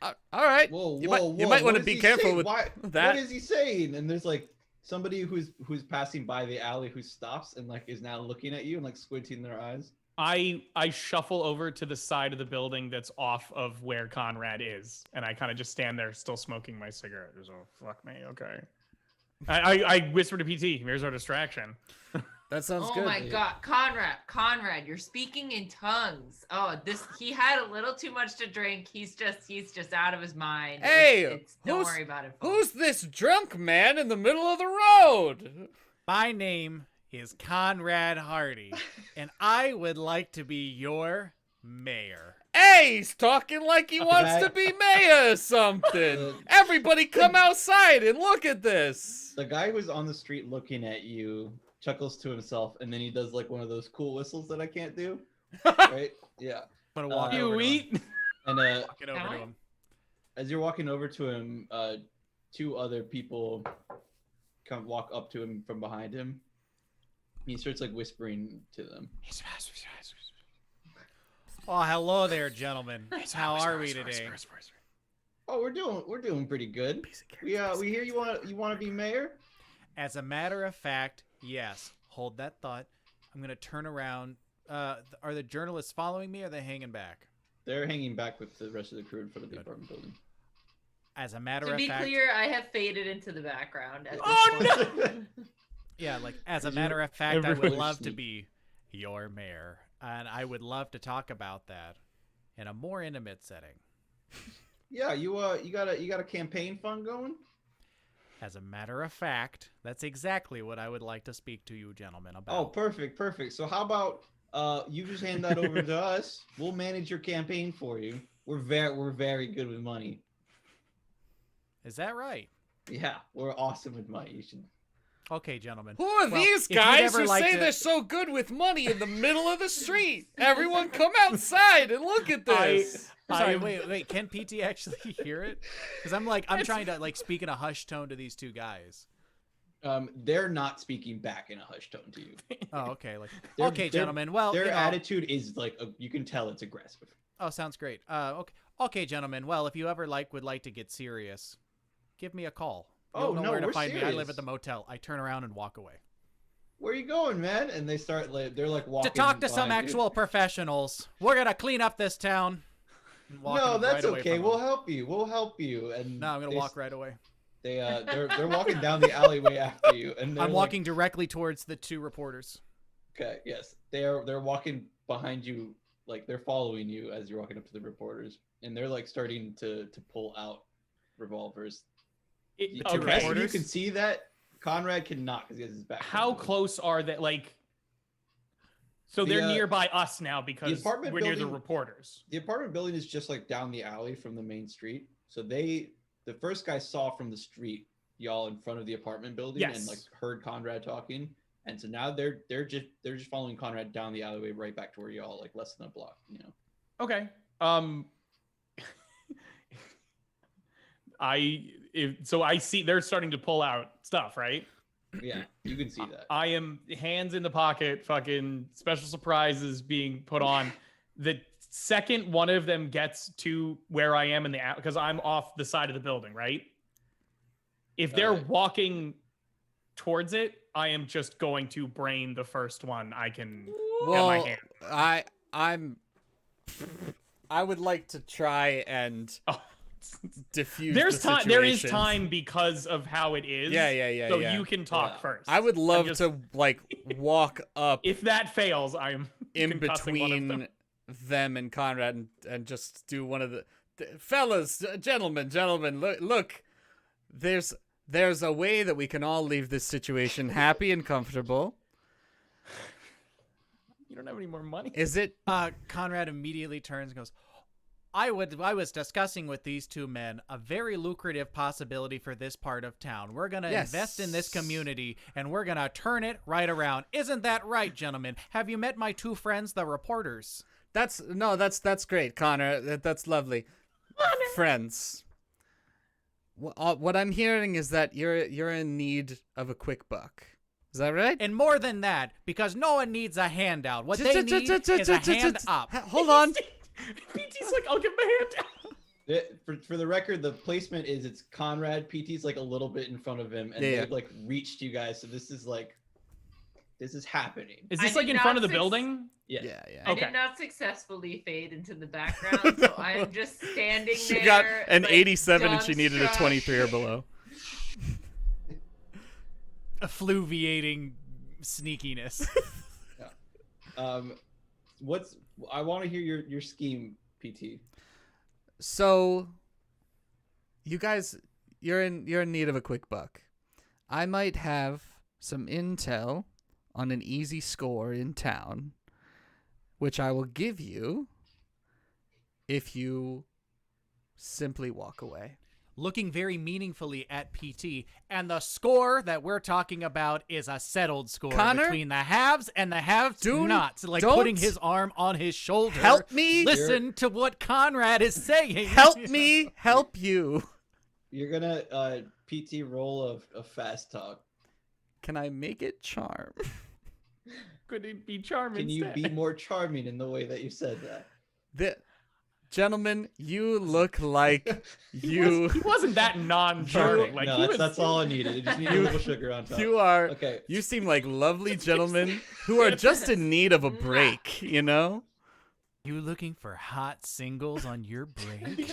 All right. Whoa, you whoa, might want what to is be he careful saying? with Why, that. What is he saying? And there's like somebody who's passing by the alley who stops and like is now looking at you and like squinting their eyes. I shuffle over to the side of the building that's off of where Conrad is, and I kind of just stand there still smoking my cigarette. Oh, fuck me. Okay. I whisper to PT. Here's our distraction. That sounds Oh good. my God, Conrad, you're speaking in tongues. Oh, he had a little too much to drink. He's just out of his mind. Hey, don't worry about it. Who's this drunk man in the middle of the road? My name is Conrad Hearty, and I would like to be your mayor. Hey, he's talking like he wants to be mayor or something. Everybody come outside and look at this. The guy who's on the street looking at you chuckles to himself, and then he does like one of those cool whistles that I can't do. Right? Yeah. I'm gonna walk You over to him. eat. And Walking over to him. as you're walking over to him, two other people walk up to him from behind him. He starts like whispering to them. Oh, hello there, gentlemen. How are we today? Oh, we're doing pretty good. We hear you want to be mayor? As a matter of fact, yes. Hold that thought. I'm gonna turn around. Are the journalists following me, or are they hanging back? They're hanging back with the rest of the crew in front of the apartment building. As a matter To of be fact, clear, I have faded into the background. At Oh, this point. yeah, like as a matter of fact, I would love to be your mayor, and I would love to talk about that in a more intimate setting. Yeah, you got a campaign fund going? As a matter of fact, that's exactly what I would like to speak to you gentlemen about. Oh, perfect. So how about you just hand that over to us? We'll manage your campaign for you. We're very good with money. Is that right? Yeah, we're awesome with money. You should. Okay, gentlemen. Who are Well, these if you'd guys ever who like say to- they're so good with money in the middle of the street? Everyone come outside and look at this. Sorry, wait. Can PT actually hear it? Because I'm trying to like speak in a hushed tone to these two guys. They're not speaking back in a hushed tone to you. Oh, okay. Like, Their- okay, their- gentlemen. Well, Their you know- attitude is like you can tell it's aggressive. Oh, sounds great. Okay, gentlemen. Well, if you ever would like to get serious, give me a call. You'll Oh, know no, where to we're find me. I live serious. at the motel. I turn around and walk away. Where are you going, man? And they start they're like walking. To talk to some behind you. actual professionals. We're gonna clean up this town. And walking No, that's right away okay. from We'll them. help you. We'll help you. And No, I'm gonna walk right away. They're walking down the alleyway after you, and they're I'm like- walking directly towards the two reporters. Okay, yes, they're walking behind you, like they're following you as you're walking up to the reporters, and they're like starting to pull out revolvers. two Okay. Yes, you reporters? can see that. Conrad cannot because he has his back. How to them. close are they? Like, so they're The, nearby us now because apartment we're near the building- reporters. The apartment building is just like down the alley from the main street. So the first guy saw from the street y'all in front of the apartment building and Yes. like heard Conrad talking, and so now they're just following Conrad down the alleyway right back to where y'all like less than a block. You know. Okay. So I see they're starting to pull out stuff, right? Yeah, you can see that. I am hands in the pocket, fucking special surprises being put on. The second one of them gets to where I am in the because I'm off the side of the building, right? If they're walking towards it, I am just going to brain the first one I can get my Well, hand. I would like to try and Oh. diffuse There's the time. There is situation. time because of how it is. Yeah. So you can talk Yeah. first. I would love just- to like walk up If that fails, I'm in concussing one of them. between them and Conrad and just do one of the fellas, gentlemen, look, there's a way that we can all leave this situation happy and comfortable. You don't have any more money. Is it? Conrad immediately turns and goes, I was discussing with these two men a very lucrative possibility for this part of town. We're going to Yes. invest in this community, and we're going to turn it right around. Isn't that right, gentlemen? Have you met my two friends, the reporters? That's great, Connor. That's lovely. Friends. What I'm hearing is that you're in need of a quick buck. Is that right? And more than that, because no one needs a handout. What they need is a hand up. Hold on. PT's like, I'll give my hand down. For the record, the placement is it's Conrad. PT's like a little bit in front of him, and Yeah. they've like reached you guys. So this is happening. Is I this like did in front not of the suc- building? Yeah. Yeah. I Okay. did not successfully fade into the background, so I'm just standing She there. got an like, 87 and she needed a dumbstruck. 23 or below. effluviating sneakiness. I want to hear your scheme, PT. So, you guys, you're in need of a quick buck. I might have some intel on an easy score in town, which I will give you if you simply walk away. Looking very meaningfully at PT, and the score that we're talking about is a settled score Connor? between the haves and the have-nots. Like don't putting his arm on his shoulder. Help me! Listen to what Conrad is saying. Help me help you. You're gonna PT roll a fast talk. Can I make it charm? Could it be charming? Can you be more charming in the way that you said that? Gentlemen, you look like you. He wasn't that non-charming. Like No, that's all I needed. I just need a little sugar on top. You are. Okay. You seem like lovely gentlemen who are just in need of a break. You know. You looking for hot singles on your break? He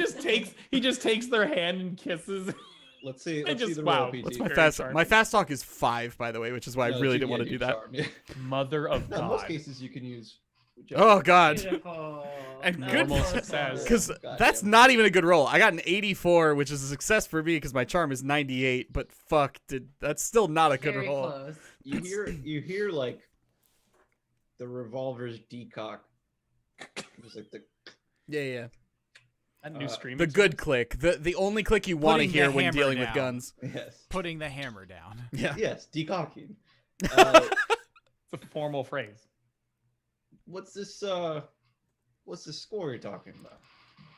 just takes their hand and kisses. Let's see just- the wow. roll, PT. What's my Very fast? charming. My fast talk is 5, by the way, which is why I No, really you- didn't want yeah, to you do that. charm, yeah. Mother of No, in God. most cases you can use. Oh God. Beautiful. And That good was success. Because God that's damn. not even a good roll. I got an 84, which is a success for me because my charm is 98. But fuck, that's still not a good Very roll. close. You hear like the revolver's decock. It's like the Yeah. That new stream. The good click. The only click you want to Putting the hear when hammer dealing down. with guns. yes, Putting the hammer down. Yeah. yes, decocking. It's a formal phrase. What's this score you're talking about?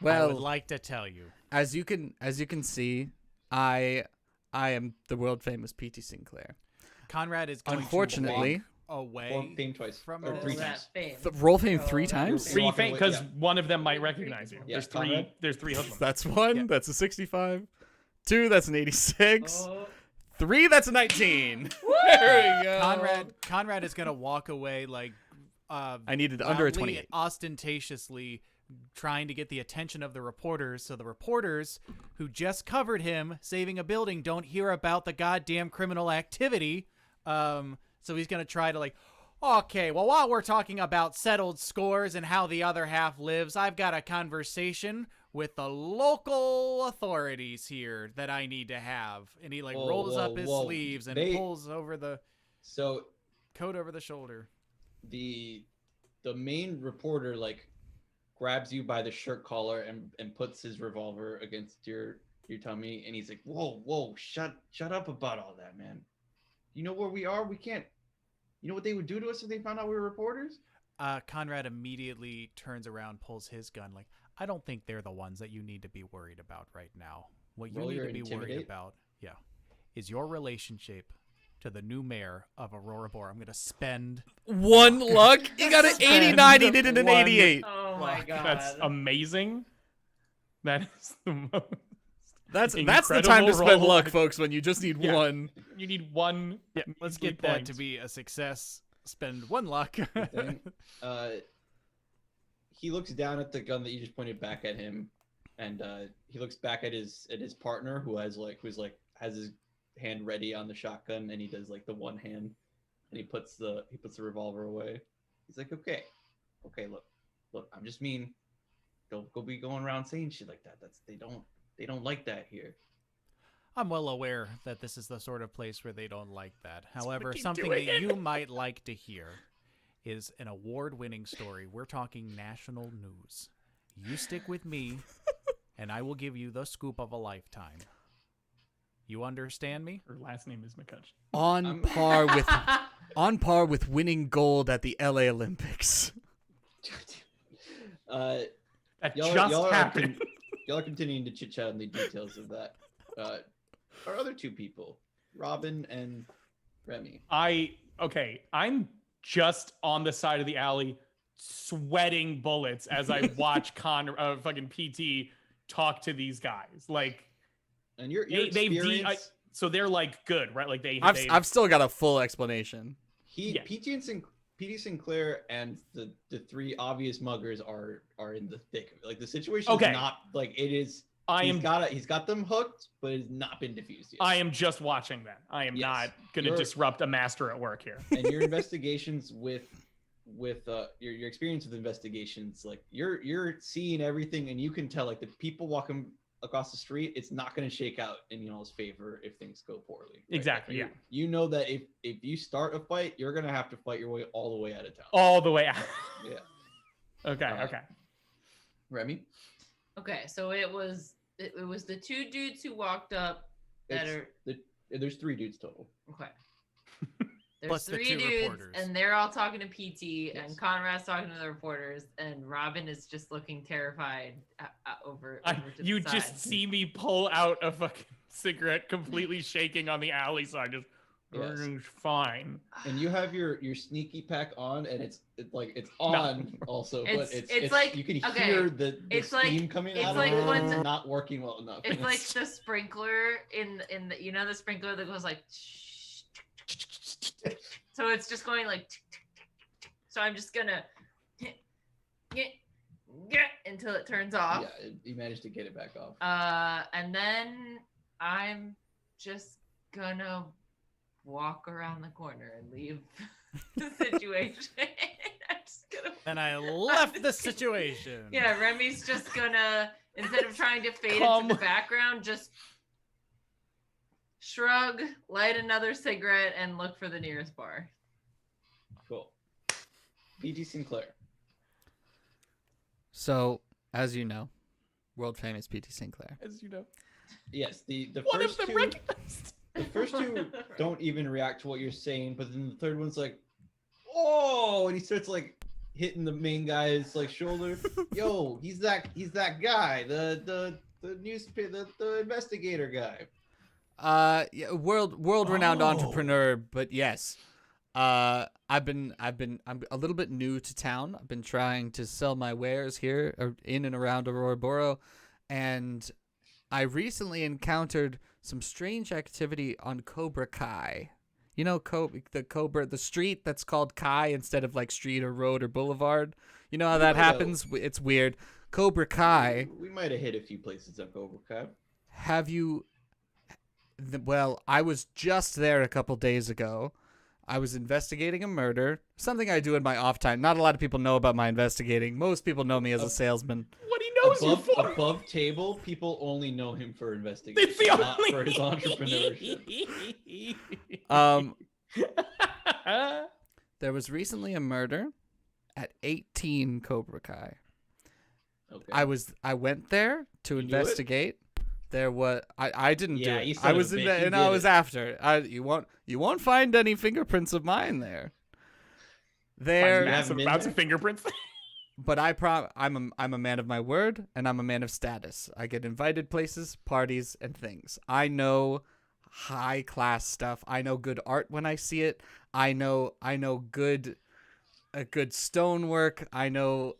I would Well, like to tell you. as you can see, I am the world famous PT Sinclair. Conrad is going Unfortunately, to walk away Or fame twice, from or all three that times. fame. roll fame Oh, 3 that times. fame. Free Walking fame away, because yeah. one of them might recognize you. Yeah, There's Conrad? there's three of them. That's 1. Yeah. That's a 65. 2. That's an 86. Oh, 3. That's a 19. There we go. Conrad is going to walk away like I needed under a loudly, 28. ostentatiously trying to get the attention of the reporters, so the reporters who just covered him saving a building don't hear about the goddamn criminal activity. So he's gonna try to like, okay, well, while we're talking about settled scores and how the other half lives, I've got a conversation with the local authorities here that I need to have. And he like Whoa, rolls whoa, up his whoa. sleeves and They- pulls over the So coat over the shoulder. the main reporter like grabs you by the shirt collar and puts his revolver against your tummy, and he's like, whoa, shut up about all that, man. You know where we are? We can't. You know what they would do to us if they found out we were reporters? Conrad immediately turns around, pulls his gun. Like, I don't think they're the ones that you need to be worried about right now. What you Roll need your to be worried intimidate. about, is your relationship to the new mayor of Auroraboro. I'm gonna spend 1 luck. He got an 89. He did it an One. 88. oh my god. That's amazing. That is the most. That's the Incredible time to spend roll. luck, folks, when you just need Yeah. 1. You need one. Yeah, let's measly get that point. to be a success. Spend 1 luck. Thing. He looks down at the gun that you just pointed back at him, and he looks back at his partner who's has his hand ready on the shotgun, and he does like the one hand, and he puts the revolver away. He's like, okay, look, I'm just mean. Don't go be going around saying shit like that. They don't like that here. I'm well aware that this is the sort of place where they don't like that. However, keep something doing that it. you might like to hear is an award-winning story. We're talking national news. You stick with me, and I will give you the scoop of a lifetime. You understand me? Her last name is McCutcheon. On par with winning gold at the LA Olympics. That Y'all just are happened. y'all are continuing to chit chat on the details of that. Our other two people, Robin and Remy. I'm just on the side of the alley sweating bullets as I watch fucking PT talk to these guys. Like And your they've experience, so they're like good, right? Like I've still got a full explanation. Yeah. PT Sinclair and the three obvious muggers are in the thick of it. Like the situation Okay. is not like it is He's got them hooked, but it's not been diffused yet. I am just watching that. I am not going to disrupt a master at work here. And your investigations with your experience with investigations, like you're seeing everything, and you can tell like the people walking across the street, it's not going to shake out in y'all's favor if things go poorly. Right? Exactly. Yeah. You know that if you start a fight, you're going to have to fight your way all the way out of town. All the way out. Yeah. Okay. Okay. Remy. Okay, so it was the two dudes who walked up that There's 3 dudes total. okay. There's Plus the 3 2 dudes, reporters. and they're all talking to PT, Yes. and Conrad's talking to the reporters, and Robin is just looking terrified over to You the just side. see me pull out a fucking cigarette, completely shaking on the alley side. Just Yes. everything's fine. And you have your sneaky pack on, and it's on also, but it's like- you can okay, hear the it's steam like- coming it's out like of it. when It's the- not working well enough. It's like the sprinkler in the the sprinkler that goes like. So it's just going like. So I'm just gonna get until it turns off. Yeah, you managed to get it back off. And then I'm just gonna walk around the corner and leave the situation. I'm just gonna. And I left the situation. Yeah, Remy's just gonna, instead of trying to fade Come. into the background, just shrug, light another cigarette, and look for the nearest bar. Cool. PT Sinclair. So, as you know, world famous PT Sinclair. As you know. Yes, the One of first them two. recognized. The first 2 don't even react to what you're saying, but then the third one's like, "Oh!" and he starts like hitting the main guy's like shoulder. Yo, he's that guy, the newspaper, the investigator guy. Yeah, world renowned entrepreneur, but yes. I'm a little bit new to town. I've been trying to sell my wares here in and around Auroraboro, and I recently encountered some strange activity on Cobra Kai. You know, the street that's called Kai instead of like street or road or boulevard. You know how that happens? It's weird. Cobra Kai. We might have hit a few places on Cobra Kai. Have you? Well, I was just there a couple days ago. I was investigating a murder, something I do in my off time. Not a lot of people know about my investigating. Most people know me as a salesman. What he knows you for. Above table, people only know him for investigation, It's the not only. for his entrepreneurship. There was recently a murder at 18 Cobra Kai. Okay. I went there to You do it? investigate. There was I didn't do Yeah, it. you son I of a was in bitch, the, you and I did was it. after. You won't find any fingerprints of mine there. There, haven't been Massive there? fingerprints. but I'm a man of my word, and I'm a man of status. I get invited places, parties, and things. I know high class stuff. I know good art when I see it. I know good stonework. I know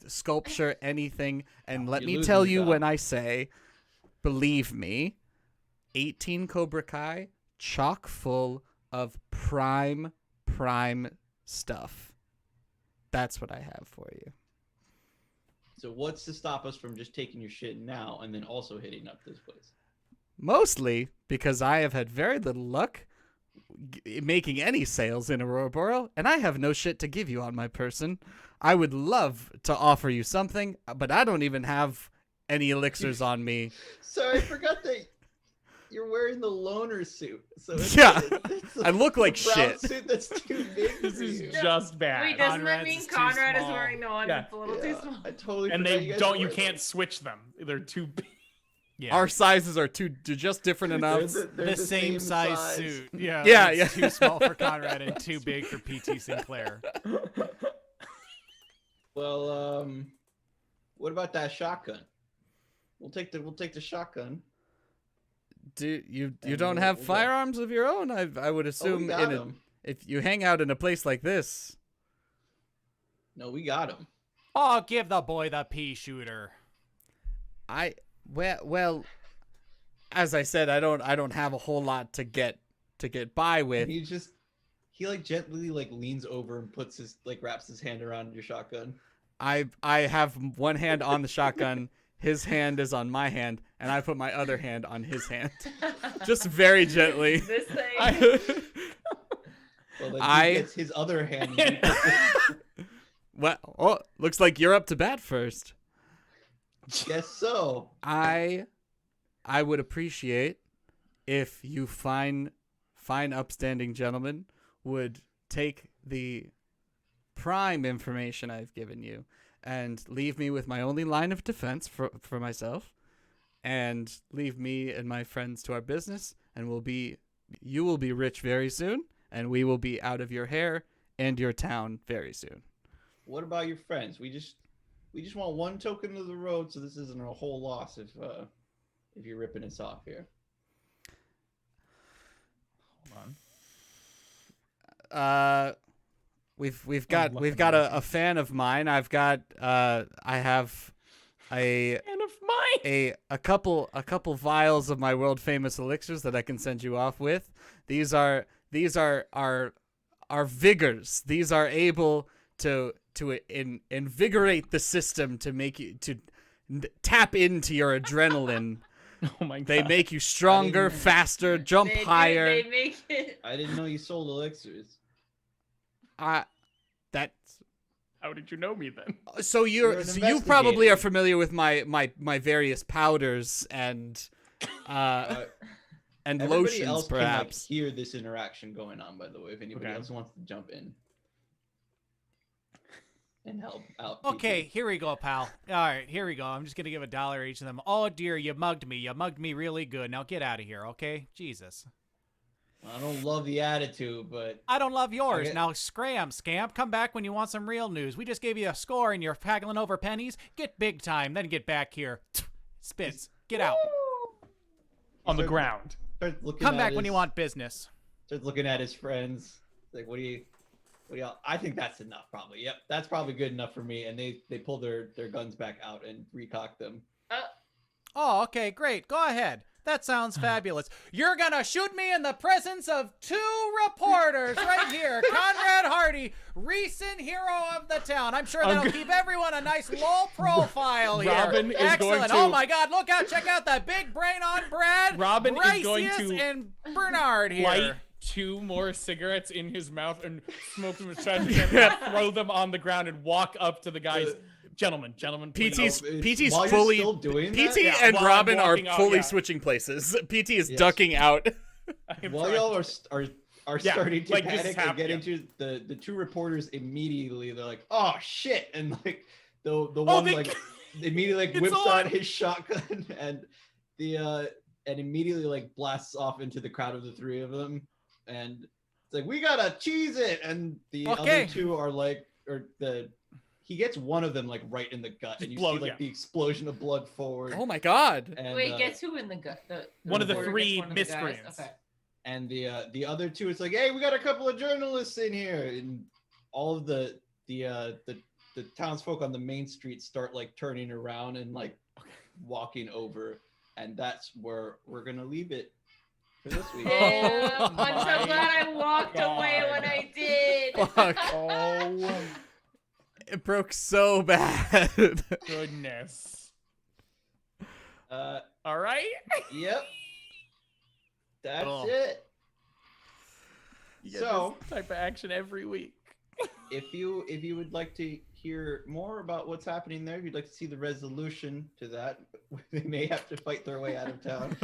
sculpture, anything. And let You're me losing tell your you, job. when I say, believe me, 18 Cobra Kai, chock full of prime stuff. That's what I have for you. So what's to stop us from just taking your shit now and then also hitting up this place? Mostly because I have had very little luck making any sales in Auroraboro, and I have no shit to give you on my person. I would love to offer you something, but I don't even have any elixirs on me. Sorry, I forgot that you're wearing the loner suit. So it's Yeah, it's I look like brown shit. Suit that's too big. This for is you. just bad. Wait, doesn't that Conrad's mean is too Conrad is small. wearing the one Yeah. that's a little too small? I totally And forgot they guys don't. wear You can't those. switch them. They're too big. Yeah. Our sizes are they're just different enough. They're the same size suit. Yeah. Yeah, it's yeah. Too small for Conrad and too big for PT Sinclair. Well, what about that shotgun? We'll take the shotgun. Do you And don't we'll- have we'll go. firearms of your own? I would Oh, we assume got him. if you hang out in a place like this. No, we got him. Oh, give the boy the pea shooter. Well, as I said, I don't have a whole lot to get by with. He like gently like leans over and wraps his hand around your shotgun. I have one hand on the shotgun. his hand is on my hand, and I put my other hand on his hand. Just very gently. This thing. Well, then he gets his other hand. Well, looks like you're up to bat first. Guess so. I would appreciate if you fine upstanding gentlemen would take the prime information I've given you and leave me with my only line of defense for myself, and leave me and my friends to our business, and you will be rich very soon, and we will be out of your hair and your town very soon. What about your friends? We just want one token of the road, so this isn't a whole loss if you're ripping us off here. Hold on. We've got a fan of mine. I have a Fan of mine. a couple vials of my world famous elixirs that I can send you off with. These are our vigors. These are able to invigorate the system, to make you to tap into your adrenaline. Oh my god. They make you stronger, faster, jump higher. They make it. I didn't know you sold elixirs. That's How did you know me then? so You're you an probably are investigator. familiar with my various powders and Everybody lotions, else perhaps. can hear this interaction going on. By the way, if anybody Okay. else wants to jump in and help out. Okay, people. here we go, pal. All right, here we go. I'm just gonna give $1 each of them. Oh dear, you mugged me. You mugged me really good. Now get out of here, okay? Jesus. I don't love the attitude, but I don't love yours. Okay. Now scamp. Come back when you want some real news. We just gave you a score and you're haggling over pennies. Get big time, then get back here. Spits. Get out. On the ground. starts looking Come at back when his- you want business. Starts looking at his friends. Like, what do y'all? I think that's enough, probably. Yep, that's probably good enough for me. And they pull their guns back out and recock them. Oh, okay, great. Go ahead. That sounds fabulous. You're gonna shoot me in the presence of 2 reporters right here. Conrad Hearty, recent hero of the town. I'm sure that'll keep everyone a nice low profile here. Robin is Excellent. going to- Oh my God! Look out! Check out that big brain on Brad. Robin is going Bryceus to and Bernard here. Light 2 more cigarettes in his mouth and smoke them as fast as he can, throw them on the ground and walk up to the guys. Gentlemen, please. PT's While you're fully still doing PT that, Yeah, and while I'm Robin are walking out, fully yeah. switching places. PT is Yes. ducking out. I am while trying y'all to- are Yeah, starting to like this panic is and get happening. into the 2 reporters immediately, they're like, "Oh shit!" And like the one they- like immediately like It's whips on! out his shotgun and and immediately like blasts off into the crowd of the 3 of them, and it's like, "We gotta cheese it!" And the Okay. other 2 are like, he gets one of them like right in the gut, and you Blood, see like yeah. the explosion of blood forward. Oh my god. And, Wait, guess who in the gut? One of the reporter 3 gets one of the guys? miscreants. Okay. And the other 2, it's like, "Hey, we got a couple of journalists in here," and all of the townsfolk on the main street start like turning around and like walking over, and that's where we're gonna leave it for this week. Damn, I'm my so glad I walked away God. when I did. Fuck. Oh It broke so bad. goodness. All right. Yep. That's Oh. it. You get So- this type of action every week. If you would like to hear more about what's happening there, if you'd like to see the resolution to that, they may have to fight their way out of town.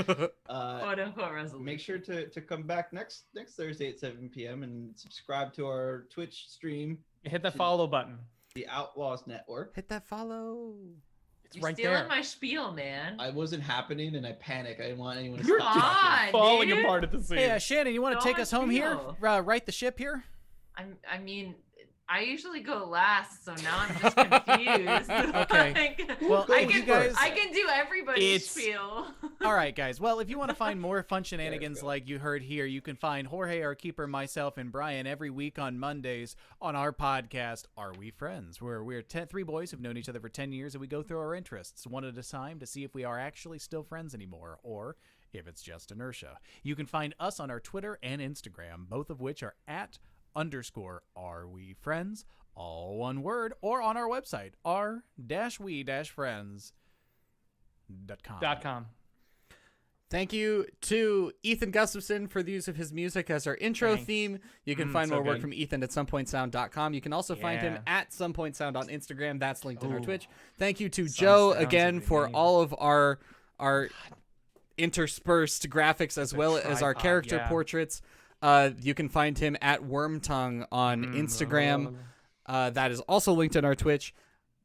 Quote unquote resolution. Make sure to come back next Thursday at 7 p.m. and subscribe to our Twitch stream, Hit that follow button. the Outlaws Network. Hit that follow. It's You're right stealing there. my spiel, man. I wasn't happening and I panicked. I didn't want anyone to You're stop Come talking. on, Falling dude. apart at the seams. Hey, Shannon, you want to Go take on, us home here? spiel. Right the ship here? I mean, I usually go last, so now I'm just confused. Okay. Like, Well, Go I you can, guys. I can do everybody's It's- spiel. All right, guys. Well, if you want to find more fun shenanigans like you heard here, you can find Jorge, our keeper, myself, and Brian every week on Mondays on our podcast, Are We Friends? Where we're 3 boys who've known each other for 10 years and we go through our interests one at a time to see if we are actually still friends anymore or if it's just inertia. You can find us on our Twitter and Instagram, both of which are @_Are We Friends, all one word, or on our website, r-we-friends.com. outlaws.com. Thank you to Ethan Gustafson for the use of his music as our intro Thanks. theme. You can find so more work good. from Ethan at somepointsound.com. You can also find him Yeah. at somepointsound on Instagram. That's linked in our Ooh. Twitch. Thank you to Some Joe sounds again would be for amazing. all of our interspersed graphics as The well as our tripod, character yeah. portraits. You can find him at Wormtongue on Instagram. That is also linked in our Twitch.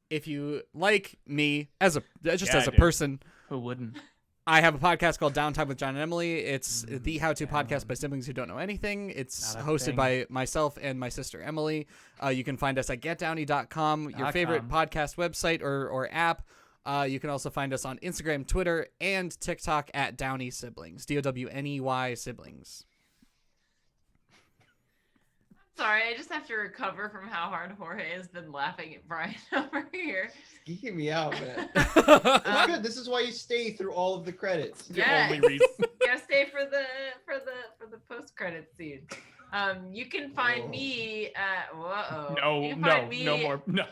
If you like me as a Yeah, as a dude. person, Who wouldn't? I have a podcast called Downtime with John and Emily. It's the how-to podcast by siblings who don't know anything. It's Not a hosted thing. by myself and my sister Emily. You can find us at getdowny.com, your favorite podcast website or app. You can also find us on Instagram, Twitter, and TikTok at Downey Siblings. DOWNEY Siblings. Sorry, I just have to recover from how hard Jorge has been laughing at Brian over here. Geeking me out, man. It's good. This is why you stay through all of the credits. Yeah, Only reason. gotta stay for the post credit scene. You can find me at you can find me No more. No.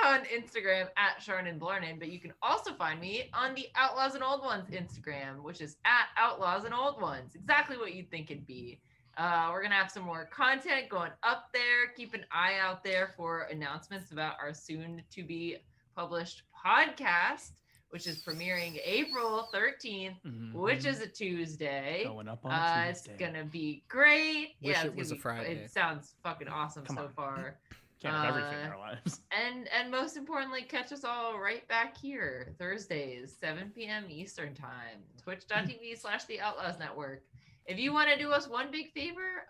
on Instagram at Shannon Blarnen, but you can also find me on the Outlaws and Old Ones Instagram, which is at Outlaws and Old Ones. Exactly what you'd think it'd be. We're gonna have some more content going up there. Keep an eye out there for announcements about our soon to be published podcast, which is premiering April 13th, which is a Tuesday. Going up on a It's Tuesday. gonna be great. Wish yeah, it it's was gonna a Friday. It sounds fucking awesome Come so on. far. Can't have everything in our lives. And most importantly, catch us all right back here Thursdays, 7 p.m. Eastern time, twitch.tv/The Outlaws Network. If you want to do us one big favor,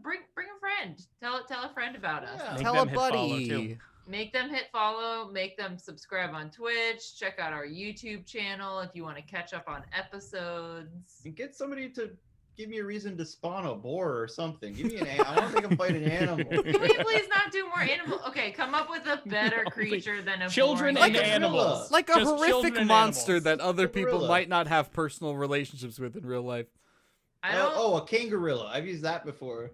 bring a friend. Tell a friend about us. Yeah. Make Tell a them hit follow, buddy. too. Make them hit follow. Make them subscribe on Twitch. Check out our YouTube channel if you want to catch up on episodes. And get somebody to give me a reason to spawn a boar or something. Give me an animal. I want to make him fight an animal. Can we please not do more animal? Okay, come up with a better creature than a Children boring Like and a animals. Like a Just horrific children and monster animals. that other A people gorilla. might not have personal relationships with in real life. I don't. A kangaroo. I've used that before.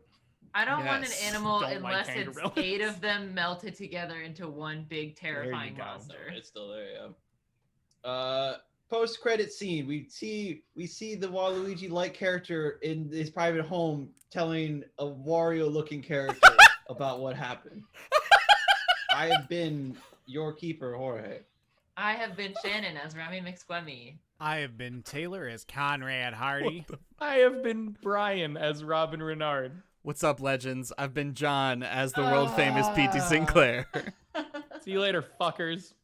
I don't want an Yes. animal Don't like unless it's kangaroos. 8 of them melted together into one big terrifying go. monster. It's still there, yeah. Post credit scene. We see the Waluigi-like character in his private home telling a Wario-looking character about what happened. I have been your keeper, Jorge. I have been Shannon as Remy McSquemmy. I have been Taylor as Conrad Hearty. I have been Brian as Robin Renard. What's up, legends? I've been John as the world famous P.T. Sinclair. See you later, fuckers.